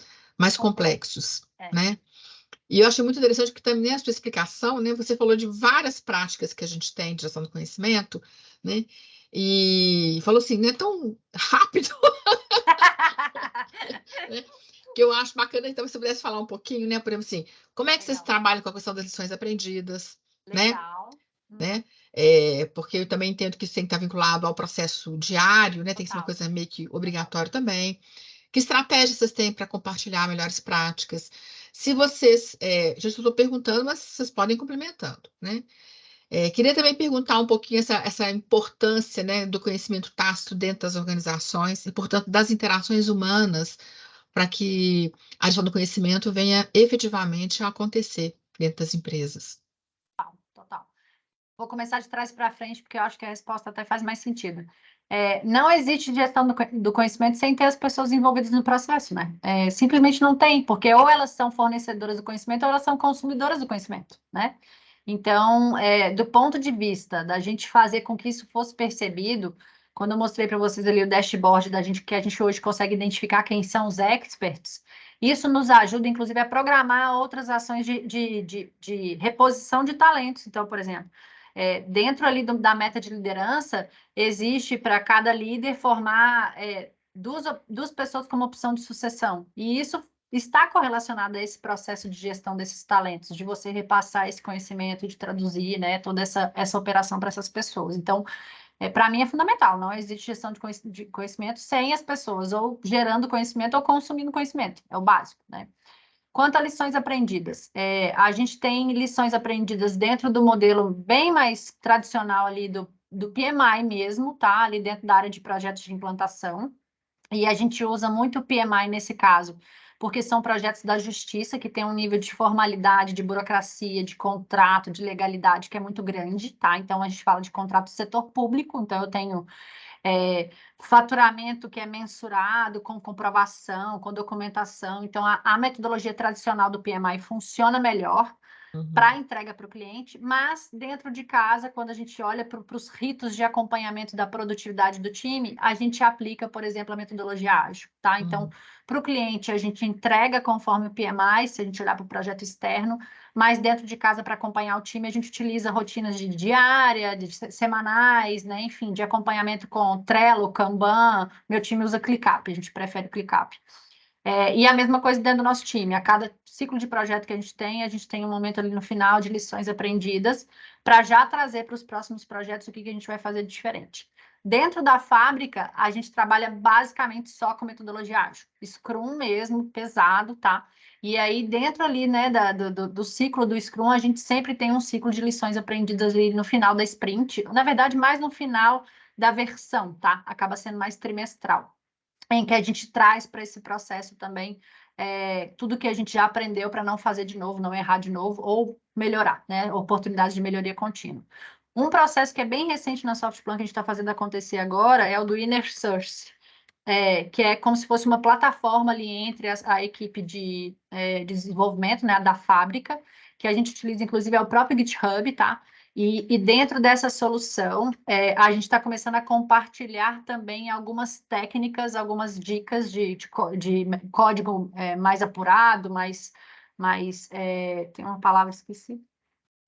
complexos, né? E eu achei muito interessante que também na sua explicação, né, você falou de várias práticas que a gente tem de gestão do conhecimento, né, e falou assim, não é tão rápido, né, que eu acho bacana, então, se você pudesse falar um pouquinho, né, por exemplo, assim, como é que vocês trabalham com a questão das lições aprendidas, Legal. né, porque eu também entendo que isso tem que estar vinculado ao processo diário, né, tem que ser uma coisa meio que obrigatória também. Que estratégias vocês têm para compartilhar melhores práticas? Se vocês, já estou perguntando, mas vocês podem ir complementando, né? Queria também perguntar um pouquinho essa importância, né, do conhecimento tácito dentro das organizações e, portanto, das interações humanas para que a gestão do conhecimento venha efetivamente a acontecer dentro das empresas. Total. Vou começar de trás para frente, porque eu acho que a resposta até faz mais sentido. Não existe gestão do conhecimento sem ter as pessoas envolvidas no processo, né? Simplesmente não tem, porque ou elas são fornecedoras do conhecimento ou elas são consumidoras do conhecimento, né? Então, do ponto de vista da gente fazer com que isso fosse percebido, quando eu mostrei para vocês ali o dashboard da gente, que a gente hoje consegue identificar quem são os experts, isso nos ajuda, inclusive, a programar outras ações de reposição de talentos. Então, por exemplo, dentro ali da meta de liderança, existe para cada líder formar duas pessoas como opção de sucessão. E isso está correlacionado a esse processo de gestão desses talentos, de você repassar esse conhecimento, de traduzir, né, toda essa operação para essas pessoas. Então, para mim é fundamental, não existe gestão de conhecimento sem as pessoas, ou gerando conhecimento ou consumindo conhecimento, é o básico, né? Quanto a lições aprendidas, a gente tem lições aprendidas dentro do modelo bem mais tradicional ali do PMI mesmo, tá? Ali dentro da área de projetos de implantação. E a gente usa muito o PMI nesse caso, porque são projetos da justiça que tem um nível de formalidade, de burocracia, de contrato, de legalidade que é muito grande, tá? Então a gente fala de contrato do setor público, então eu tenho faturamento que é mensurado com comprovação, com documentação. Então, a metodologia tradicional do PMI funciona melhor. para entrega para o cliente, mas dentro de casa, quando a gente olha para os ritos de acompanhamento da produtividade do time, a gente aplica, por exemplo, a metodologia ágil, tá? Então, para o cliente, a gente entrega conforme o PMI, se a gente olhar para o projeto externo, mas dentro de casa, para acompanhar o time, a gente utiliza rotinas de diária, de semanais, né? Enfim, de acompanhamento com Trello, Kanban. Meu time usa ClickUp, a gente prefere ClickUp. E a mesma coisa dentro do nosso time. A cada ciclo de projeto que a gente tem um momento ali no final de lições aprendidas para já trazer para os próximos projetos o que a gente vai fazer de diferente. Dentro da fábrica, a gente trabalha basicamente só com metodologia ágil. Scrum mesmo, pesado, tá? E aí, dentro ali, né, do ciclo do Scrum, a gente sempre tem um ciclo de lições aprendidas ali no final da sprint. Na verdade, mais no final da versão, tá? Acaba sendo mais trimestral, em que a gente traz para esse processo também tudo que a gente já aprendeu para não fazer de novo, não errar de novo, ou melhorar, né? Oportunidades de melhoria contínua. Um processo que é bem recente na Softplan, que a gente está fazendo acontecer agora, é o do Inner Source, que é como se fosse uma plataforma ali entre a equipe de desenvolvimento, né, da fábrica, que a gente utiliza, inclusive, é o próprio GitHub, tá? E dentro dessa solução, a gente está começando a compartilhar também algumas técnicas, algumas dicas de código mais apurado, tem uma palavra, esqueci.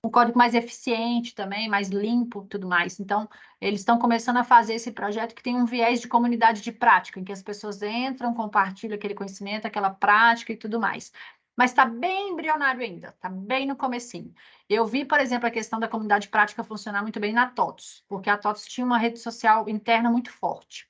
Um código mais eficiente também, mais limpo, tudo mais. Então, eles estão começando a fazer esse projeto que tem um viés de comunidade de prática, em que as pessoas entram, compartilham aquele conhecimento, aquela prática e tudo mais. Mas está bem embrionário ainda, está bem no comecinho. Eu vi, por exemplo, a questão da comunidade prática funcionar muito bem na TOTS, porque a TOTS tinha uma rede social interna muito forte.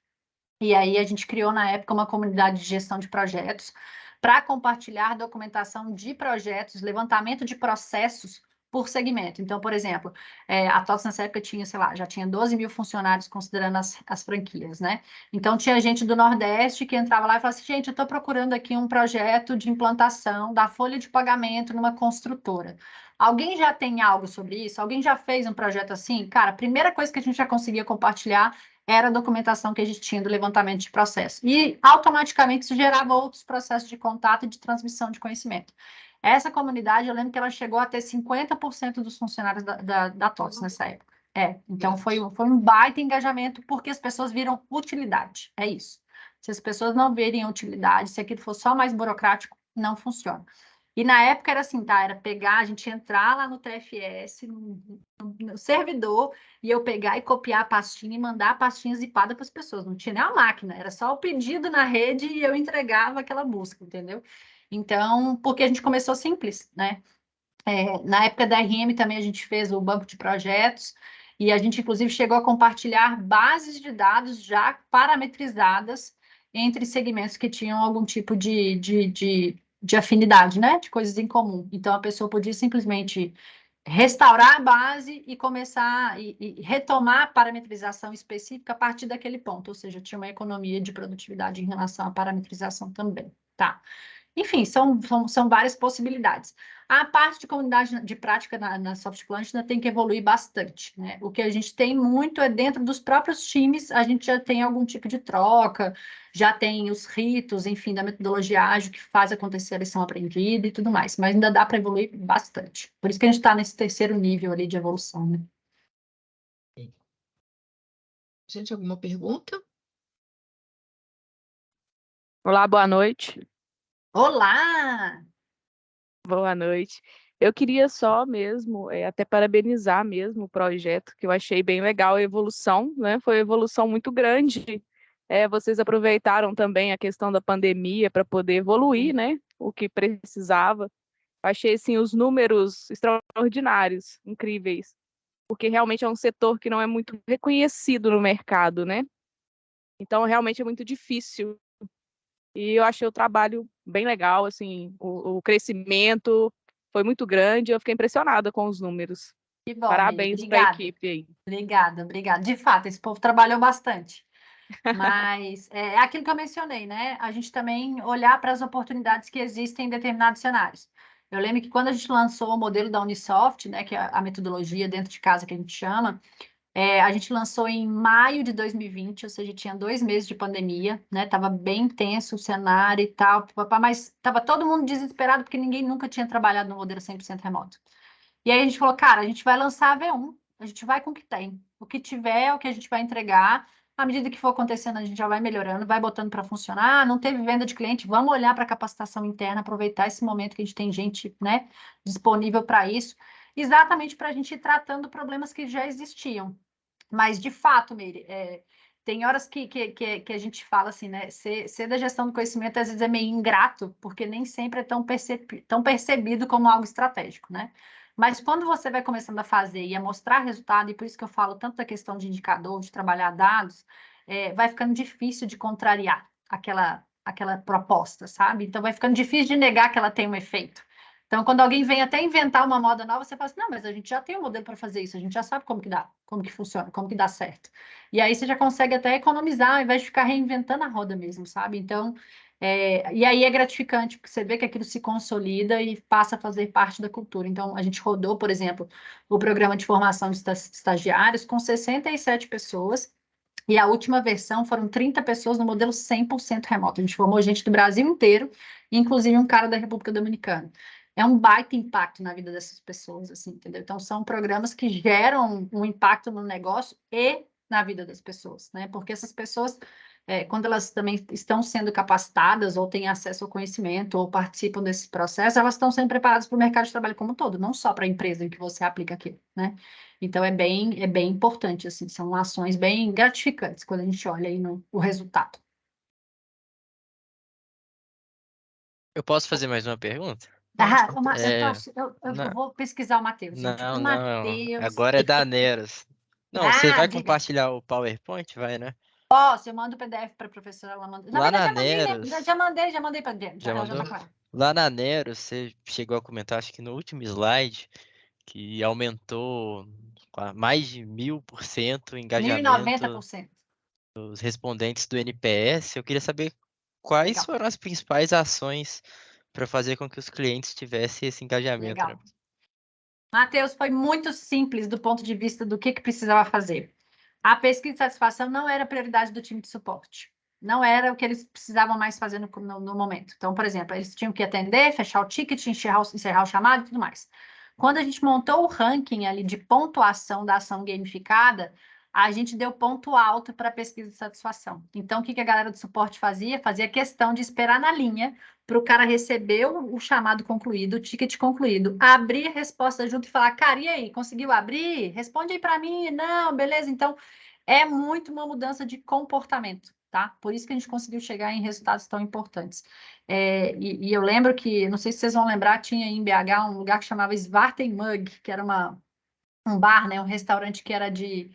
E aí a gente criou, na época, uma comunidade de gestão de projetos para compartilhar documentação de projetos, levantamento de processos por segmento. Então, por exemplo, a TOTS nessa época tinha, sei lá, já tinha 12 mil funcionários considerando as franquias, né? Então, tinha gente do Nordeste que entrava lá e falava assim, gente, eu estou procurando aqui um projeto de implantação da folha de pagamento numa construtora. Alguém já tem algo sobre isso? Alguém já fez um projeto assim? Cara, a primeira coisa que a gente já conseguia compartilhar era a documentação que a gente tinha do levantamento de processo. E, automaticamente, isso gerava outros processos de contato e de transmissão de conhecimento. Essa comunidade, eu lembro que ela chegou a ter 50% dos funcionários da TOTS nessa época. Então foi um baita engajamento, porque as pessoas viram utilidade. É isso. Se as pessoas não verem utilidade, se aquilo for só mais burocrático, não funciona. E na época era assim, tá? Era pegar, a gente entrar lá no TFS, no servidor, e eu pegar e copiar a pastinha e mandar a pastinha zipada para as pessoas. Não tinha nem a máquina, era só o pedido na rede e eu entregava aquela busca, entendeu? Então, porque a gente começou simples, né? Na época da RM também a gente fez o banco de projetos e a gente, inclusive, chegou a compartilhar bases de dados já parametrizadas entre segmentos que tinham algum tipo de afinidade, né? De coisas em comum. Então, a pessoa podia simplesmente restaurar a base e começar e retomar a parametrização específica a partir daquele ponto, ou seja, tinha uma economia de produtividade em relação à parametrização também, tá? Enfim, são várias possibilidades. A parte de comunidade de prática na Softplan ainda tem que evoluir bastante, né? O que a gente tem muito é dentro dos próprios times, a gente já tem algum tipo de troca, já tem os ritos, enfim, da metodologia ágil que faz acontecer a lição aprendida e tudo mais, mas ainda dá para evoluir bastante. Por isso que a gente está nesse terceiro nível ali de evolução, né? Gente, alguma pergunta? Olá, boa noite. Olá! Boa noite. Eu queria só mesmo, até parabenizar mesmo o projeto, que eu achei bem legal a evolução, né? Foi uma evolução muito grande. Vocês aproveitaram também a questão da pandemia para poder evoluir, né? O que precisava. Eu achei, assim, os números extraordinários, incríveis, porque realmente é um setor que não é muito reconhecido no mercado, né? Então, realmente é muito difícil. E eu achei o trabalho bem legal, assim, o crescimento foi muito grande, eu fiquei impressionada com os números. Que bom, Parabéns para a equipe aí. Obrigada. De fato, esse povo trabalhou bastante. Mas é aquilo que eu mencionei, né? A gente também olhar para as oportunidades que existem em determinados cenários. Eu lembro que quando a gente lançou o modelo da Unisoft, né, que é a metodologia dentro de casa que a gente chama, a gente lançou em maio de 2020, ou seja, tinha 2 meses de pandemia, né? Tava bem tenso o cenário e tal, mas tava todo mundo desesperado porque ninguém nunca tinha trabalhado no modelo 100% remoto. E aí a gente falou, cara, a gente vai lançar a V1, a gente vai com o que tem. O que tiver é o que a gente vai entregar. À medida que for acontecendo, a gente já vai melhorando, vai botando para funcionar. Não teve venda de cliente, vamos olhar para a capacitação interna, aproveitar esse momento que a gente tem gente, né, disponível para isso, exatamente para a gente ir tratando problemas que já existiam. Mas, de fato, Meire, tem horas que a gente fala assim, né? Ser da gestão do conhecimento às vezes é meio ingrato, porque nem sempre é tão percebido como algo estratégico, né? Mas quando você vai começando a fazer e a mostrar resultado, e por isso que eu falo tanto da questão de indicador, de trabalhar dados, vai ficando difícil de contrariar aquela proposta, sabe? Então vai ficando difícil de negar que ela tem um efeito. Então, quando alguém vem até inventar uma moda nova, você fala assim, não, mas a gente já tem um modelo para fazer isso, a gente já sabe como que dá, como que funciona, como que dá certo. E aí você já consegue até economizar, ao invés de ficar reinventando a roda mesmo, sabe? Então, e aí é gratificante, porque você vê que aquilo se consolida e passa a fazer parte da cultura. Então, a gente rodou, por exemplo, o programa de formação de estagiários com 67 pessoas, e a última versão foram 30 pessoas no modelo 100% remoto. A gente formou gente do Brasil inteiro, inclusive um cara da República Dominicana. É um baita impacto na vida dessas pessoas, assim, entendeu? Então, são programas que geram um impacto no negócio e na vida das pessoas, né? Porque essas pessoas, quando elas também estão sendo capacitadas ou têm acesso ao conhecimento ou participam desse processo, elas estão sendo preparadas para o mercado de trabalho como um todo, não só para a empresa em que você aplica aquilo, né? Então, é bem importante, assim, são ações bem gratificantes quando a gente olha aí o resultado. Eu posso fazer mais uma pergunta? Eu vou pesquisar o Matheus, gente. O Não, Matheus. agora é da Neros. Não, você vai Diga. compartilhar o PowerPoint? Vai, né? Posso, eu mando o PDF para a professora, ela manda. Na Lá verdade, na já mandei, né? Neros, Já mandei para dentro. já Ela já mandou? tá com ela. Lá na Neros, você chegou a comentar, acho que no último slide, que aumentou mais de 1000% o engajamento 1090%. dos respondentes do NPS. Eu queria saber quais Legal, foram as principais ações para fazer com que os clientes tivessem esse engajamento, né? legal. Matheus, foi muito simples do ponto de vista do que precisava fazer. A pesquisa de satisfação não era a prioridade do time de suporte. Não era o que eles precisavam mais fazer no momento. Então, por exemplo, eles tinham que atender, fechar o ticket, encerrar o chamado e tudo mais. Quando a gente montou o ranking ali de pontuação da ação gamificada, a gente deu ponto alto para a pesquisa de satisfação. Então, o que a galera do suporte fazia? Fazia questão de esperar na linha para o cara receber o chamado concluído, o ticket concluído, abrir a resposta junto e falar, cara, e aí, conseguiu abrir? Responde aí para mim. Não, beleza. Então, é muito uma mudança de comportamento, tá? Por isso que a gente conseguiu chegar em resultados tão importantes. E eu lembro que, não sei se vocês vão lembrar, tinha em BH um lugar que chamava Svartenmug, que era um bar, né? Um restaurante que era de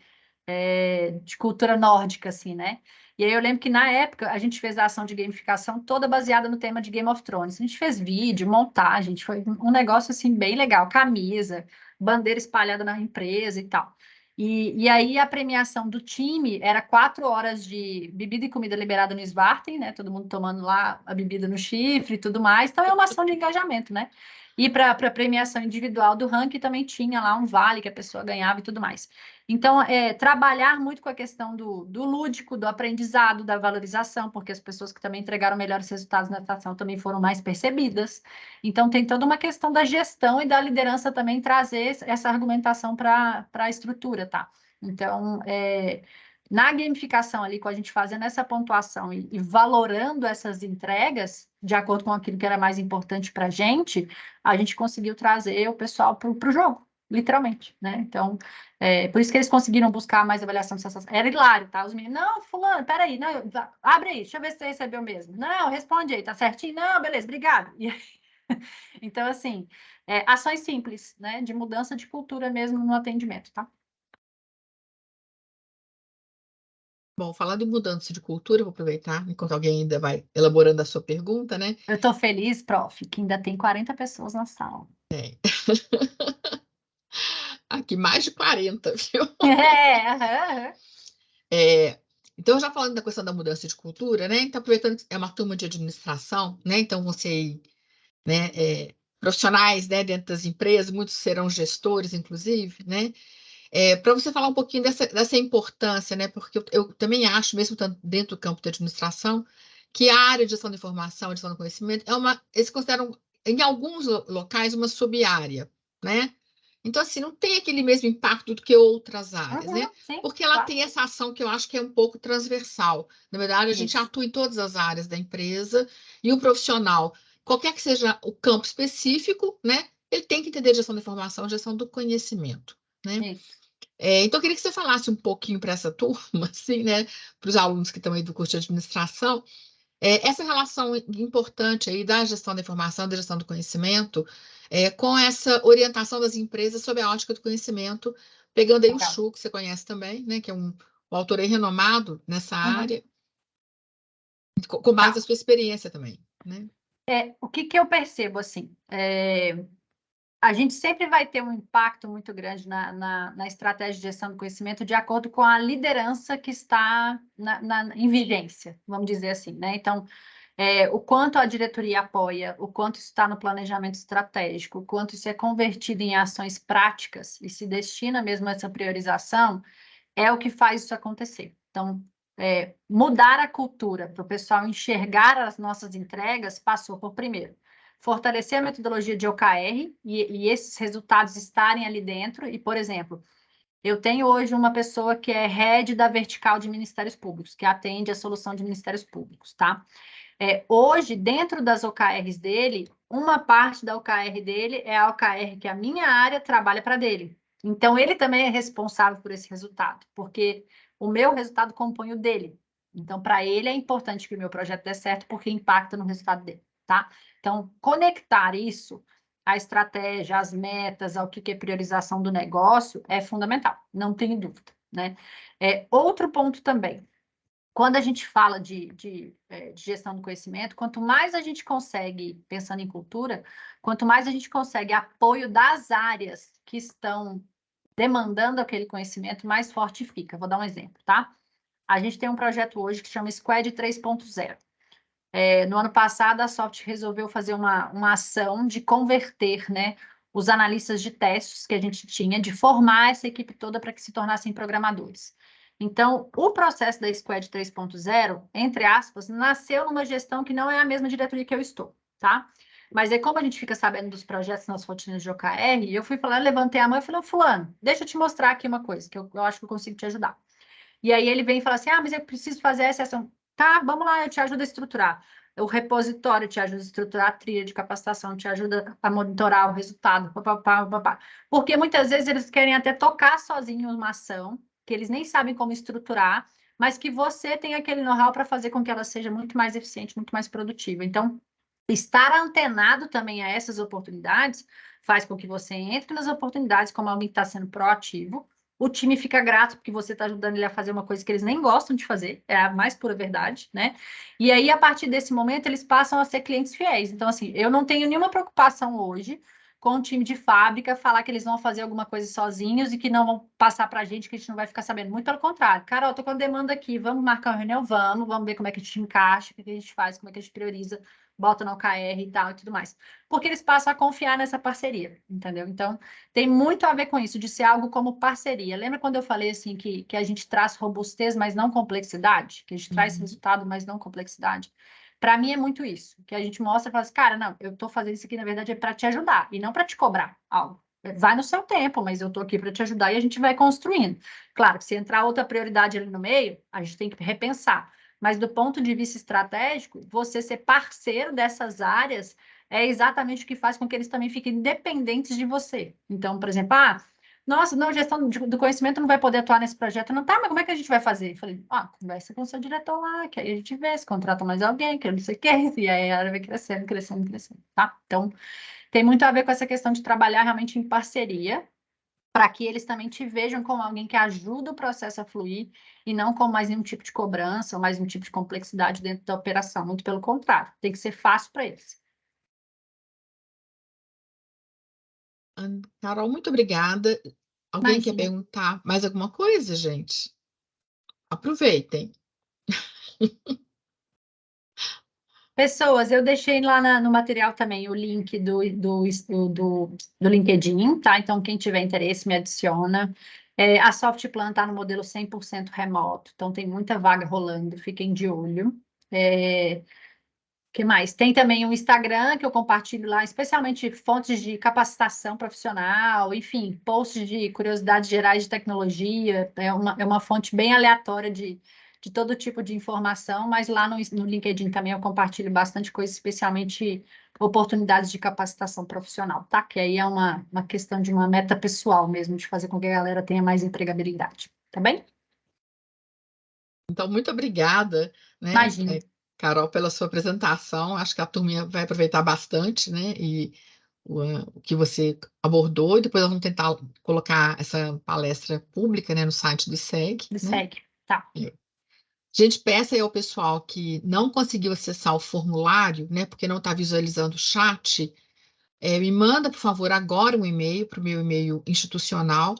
cultura nórdica, assim, né? E aí eu lembro que na época a gente fez a ação de gamificação toda baseada no tema de Game of Thrones. A gente fez vídeo, montagem, foi um negócio assim bem legal, camisa, bandeira espalhada na empresa e tal. E aí a premiação do time era 4 horas de bebida e comida liberada no Svarten, né? Todo mundo tomando lá a bebida no chifre e tudo mais. Então é uma ação de engajamento, né? E para a premiação individual do ranking também tinha lá um vale que a pessoa ganhava e tudo mais. Então, trabalhar muito com a questão do lúdico, do aprendizado, da valorização, porque as pessoas que também entregaram melhores resultados na ação também foram mais percebidas. Então, tem toda uma questão da gestão e da liderança também trazer essa argumentação para a estrutura, tá? Então, na gamificação ali, com a gente fazendo essa pontuação e valorando essas entregas, de acordo com aquilo que era mais importante para a gente conseguiu trazer o pessoal para o jogo, literalmente, né? Então, por isso que eles conseguiram buscar mais avaliação de satisfação. Era hilário, tá? Os meninos, não, fulano, peraí, não, abre aí, deixa eu ver se você recebeu mesmo. Não, responde aí, tá certinho? Não, beleza, obrigado. Então, assim, ações simples, né? De mudança de cultura mesmo no atendimento, tá? Bom, falando em mudança de cultura, vou aproveitar, enquanto alguém ainda vai elaborando a sua pergunta, né? Eu tô feliz, prof, que ainda tem 40 pessoas na sala. Aqui mais de 40, viu? Aham. Então, já falando da questão da mudança de cultura, né? Então, aproveitando que é uma turma de administração, né? Então, você, né, profissionais, né, dentro das empresas, muitos serão gestores, inclusive, né? Para você falar um pouquinho dessa importância, né? Porque eu também acho, mesmo estando dentro do campo da administração, que a área de gestão da informação, gestão do conhecimento, eles consideram, em alguns locais, uma sub-área, né? Então, assim, não tem aquele mesmo impacto do que outras áreas, né? Sim, Porque ela claro. tem essa ação que eu acho que é um pouco transversal. Na verdade, a gente Isso. atua em todas as áreas da empresa e o profissional, qualquer que seja o campo específico, né? Ele tem que entender gestão da informação, gestão do conhecimento, né? Isso. Então, eu queria que você falasse um pouquinho para essa turma, assim, né? Para os alunos que estão aí do curso de administração, essa relação importante aí da gestão da informação, da gestão do conhecimento, com essa orientação das empresas sobre a ótica do conhecimento, pegando aí o Legal. Chu, que você conhece também, né? Que é um autor aí renomado nessa área, com base Tá. na sua experiência também, né? O que eu percebo, assim, a gente sempre vai ter um impacto muito grande na estratégia de gestão do conhecimento de acordo com a liderança que está em vigência, vamos dizer assim, né? Então, o quanto a diretoria apoia, o quanto isso está no planejamento estratégico, o quanto isso é convertido em ações práticas e se destina mesmo a essa priorização, é o que faz isso acontecer. Então, mudar a cultura para o pessoal enxergar as nossas entregas passou por, primeiro, fortalecer a metodologia de OKR e esses resultados estarem ali dentro. E, por exemplo, eu tenho hoje uma pessoa que é head da vertical de Ministérios Públicos, que atende a solução de Ministérios Públicos, tá? Hoje, dentro das OKRs dele, uma parte da OKR dele é a OKR que a minha área trabalha para dele. Então, ele também é responsável por esse resultado, porque o meu resultado compõe o dele. Então, para ele é importante que o meu projeto dê certo, porque impacta no resultado dele, tá? Então, conectar isso à estratégia, às metas, ao que é priorização do negócio é fundamental, não tenho dúvida, né? Outro ponto também. Quando a gente fala de gestão do conhecimento, quanto mais a gente consegue, pensando em cultura, quanto mais a gente consegue apoio das áreas que estão demandando aquele conhecimento, mais forte fica. Vou dar um exemplo, tá? A gente tem um projeto hoje que chama Squad 3.0. No ano passado, a Soft resolveu fazer uma ação de converter, né, os analistas de testes que a gente tinha, de formar essa equipe toda para que se tornassem programadores. Então, o processo da Squad 3.0, entre aspas, nasceu numa gestão que não é a mesma diretoria que eu estou, tá? Mas aí, como a gente fica sabendo dos projetos nas rotinas de OKR, eu fui falar, levantei a mão e falei, fulano, deixa eu te mostrar aqui uma coisa, que eu acho que eu consigo te ajudar. E aí ele vem e fala assim, mas eu preciso fazer essa ação. Tá, vamos lá, eu te ajudo a estruturar. O repositório te ajuda a estruturar a trilha de capacitação, te ajuda a monitorar o resultado, papapá, papapá. Porque muitas vezes eles querem até tocar sozinhos uma ação, que eles nem sabem como estruturar, mas que você tem aquele know-how para fazer com que ela seja muito mais eficiente, muito mais produtiva. Então, estar antenado também a essas oportunidades faz com que você entre nas oportunidades como alguém que está sendo proativo. O time fica grato porque você está ajudando ele a fazer uma coisa que eles nem gostam de fazer, é a mais pura verdade, né? E aí, a partir desse momento, eles passam a ser clientes fiéis. Então, assim, eu não tenho nenhuma preocupação hoje com o time de fábrica falar que eles vão fazer alguma coisa sozinhos e que não vão passar para a gente, que a gente não vai ficar sabendo. Muito pelo contrário. Carol, estou com a demanda aqui, vamos marcar uma reunião? Vamos ver como é que a gente encaixa, o que a gente faz, como é que a gente prioriza, bota no OKR e tal e tudo mais. Porque eles passam a confiar nessa parceria, entendeu? Então, tem muito a ver com isso, de ser algo como parceria. Lembra quando eu falei assim que a gente traz robustez, mas não complexidade? Que a gente traz resultado, mas não complexidade? Para mim é muito isso, que a gente mostra e fala assim, cara, não, eu estou fazendo isso aqui, na verdade, é para te ajudar, e não para te cobrar algo. Vai no seu tempo, mas eu estou aqui para te ajudar e a gente vai construindo. Claro que se entrar outra prioridade ali no meio, a gente tem que repensar. Mas do ponto de vista estratégico, você ser parceiro dessas áreas é exatamente o que faz com que eles também fiquem dependentes de você. Então, por exemplo, nossa, não, gestão do conhecimento não vai poder atuar nesse projeto. Não, tá, mas como é que a gente vai fazer? Eu falei, conversa com o seu diretor lá, que aí a gente vê se contrata mais alguém, que eu não sei o quê, e aí a área vai crescendo, crescendo, crescendo, tá? Então, tem muito a ver com essa questão de trabalhar realmente em parceria, para que eles também te vejam como alguém que ajuda o processo a fluir e não como mais um tipo de cobrança ou mais um tipo de complexidade dentro da operação. Muito pelo contrário, tem que ser fácil para eles. Carol, muito obrigada. Alguém quer Imagina. perguntar mais alguma coisa, gente? Aproveitem. Pessoas, eu deixei lá no material também o link do LinkedIn, tá? Então, quem tiver interesse, me adiciona. A Softplan está no modelo 100% remoto, então tem muita vaga rolando, fiquem de olho. que mais? Tem também um Instagram que eu compartilho lá, especialmente fontes de capacitação profissional, enfim, posts de curiosidades gerais de tecnologia. É uma fonte bem aleatória de todo tipo de informação, mas lá no LinkedIn também eu compartilho bastante coisa, especialmente oportunidades de capacitação profissional, tá? Que aí é uma questão de uma meta pessoal mesmo, de fazer com que a galera tenha mais empregabilidade, tá bem? Então, muito obrigada, né, Imagina. Carol, pela sua apresentação. Acho que a turma vai aproveitar bastante, né, e o que você abordou, e depois nós vamos tentar colocar essa palestra pública, né, no site do ISEG, né? Segue, tá. Gente, peça aí ao pessoal que não conseguiu acessar o formulário, né, porque não está visualizando o chat, me manda, por favor, agora um e-mail para o meu e-mail institucional,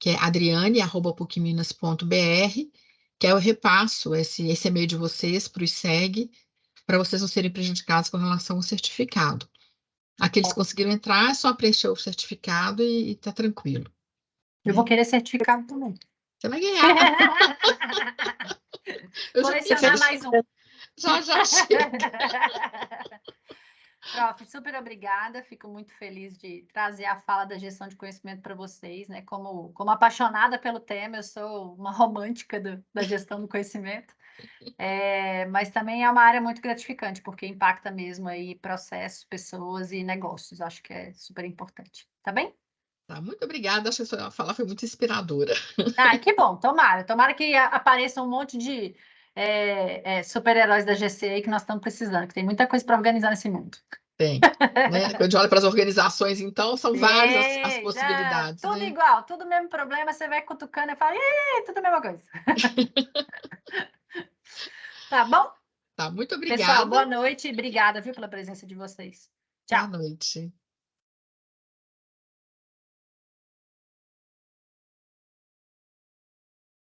que é adriane@pucminas.br, que aí eu repasso esse e-mail de vocês para o ISEG, para vocês não serem prejudicados com relação ao certificado. Aqueles que conseguiram entrar, é só preencher o certificado e tá tranquilo. Eu vou querer certificado também. Você vai ganhar. Eu já Colecionar mais um. Já chega. Prof, super obrigada. Fico muito feliz de trazer a fala da gestão de conhecimento para vocês, né? Como apaixonada pelo tema, eu sou uma romântica da gestão do conhecimento. Mas também é uma área muito gratificante, porque impacta mesmo aí processos, pessoas e negócios. Acho que é super importante. Tá bem? Tá, muito obrigada. Acho que a sua fala foi muito inspiradora. Ai, que bom. Tomara. Tomara que apareça um monte de super-heróis da GC aí que nós estamos precisando, que tem muita coisa para organizar nesse mundo. Tem. Né? Quando a gente olha para as organizações, então, são várias as possibilidades. Tudo né? igual, tudo o mesmo problema, você vai cutucando e fala, tudo a mesma coisa. Tá bom? Tá, muito Pessoal, obrigada. boa noite e obrigada, viu, pela presença de vocês. Boa Tchau. noite.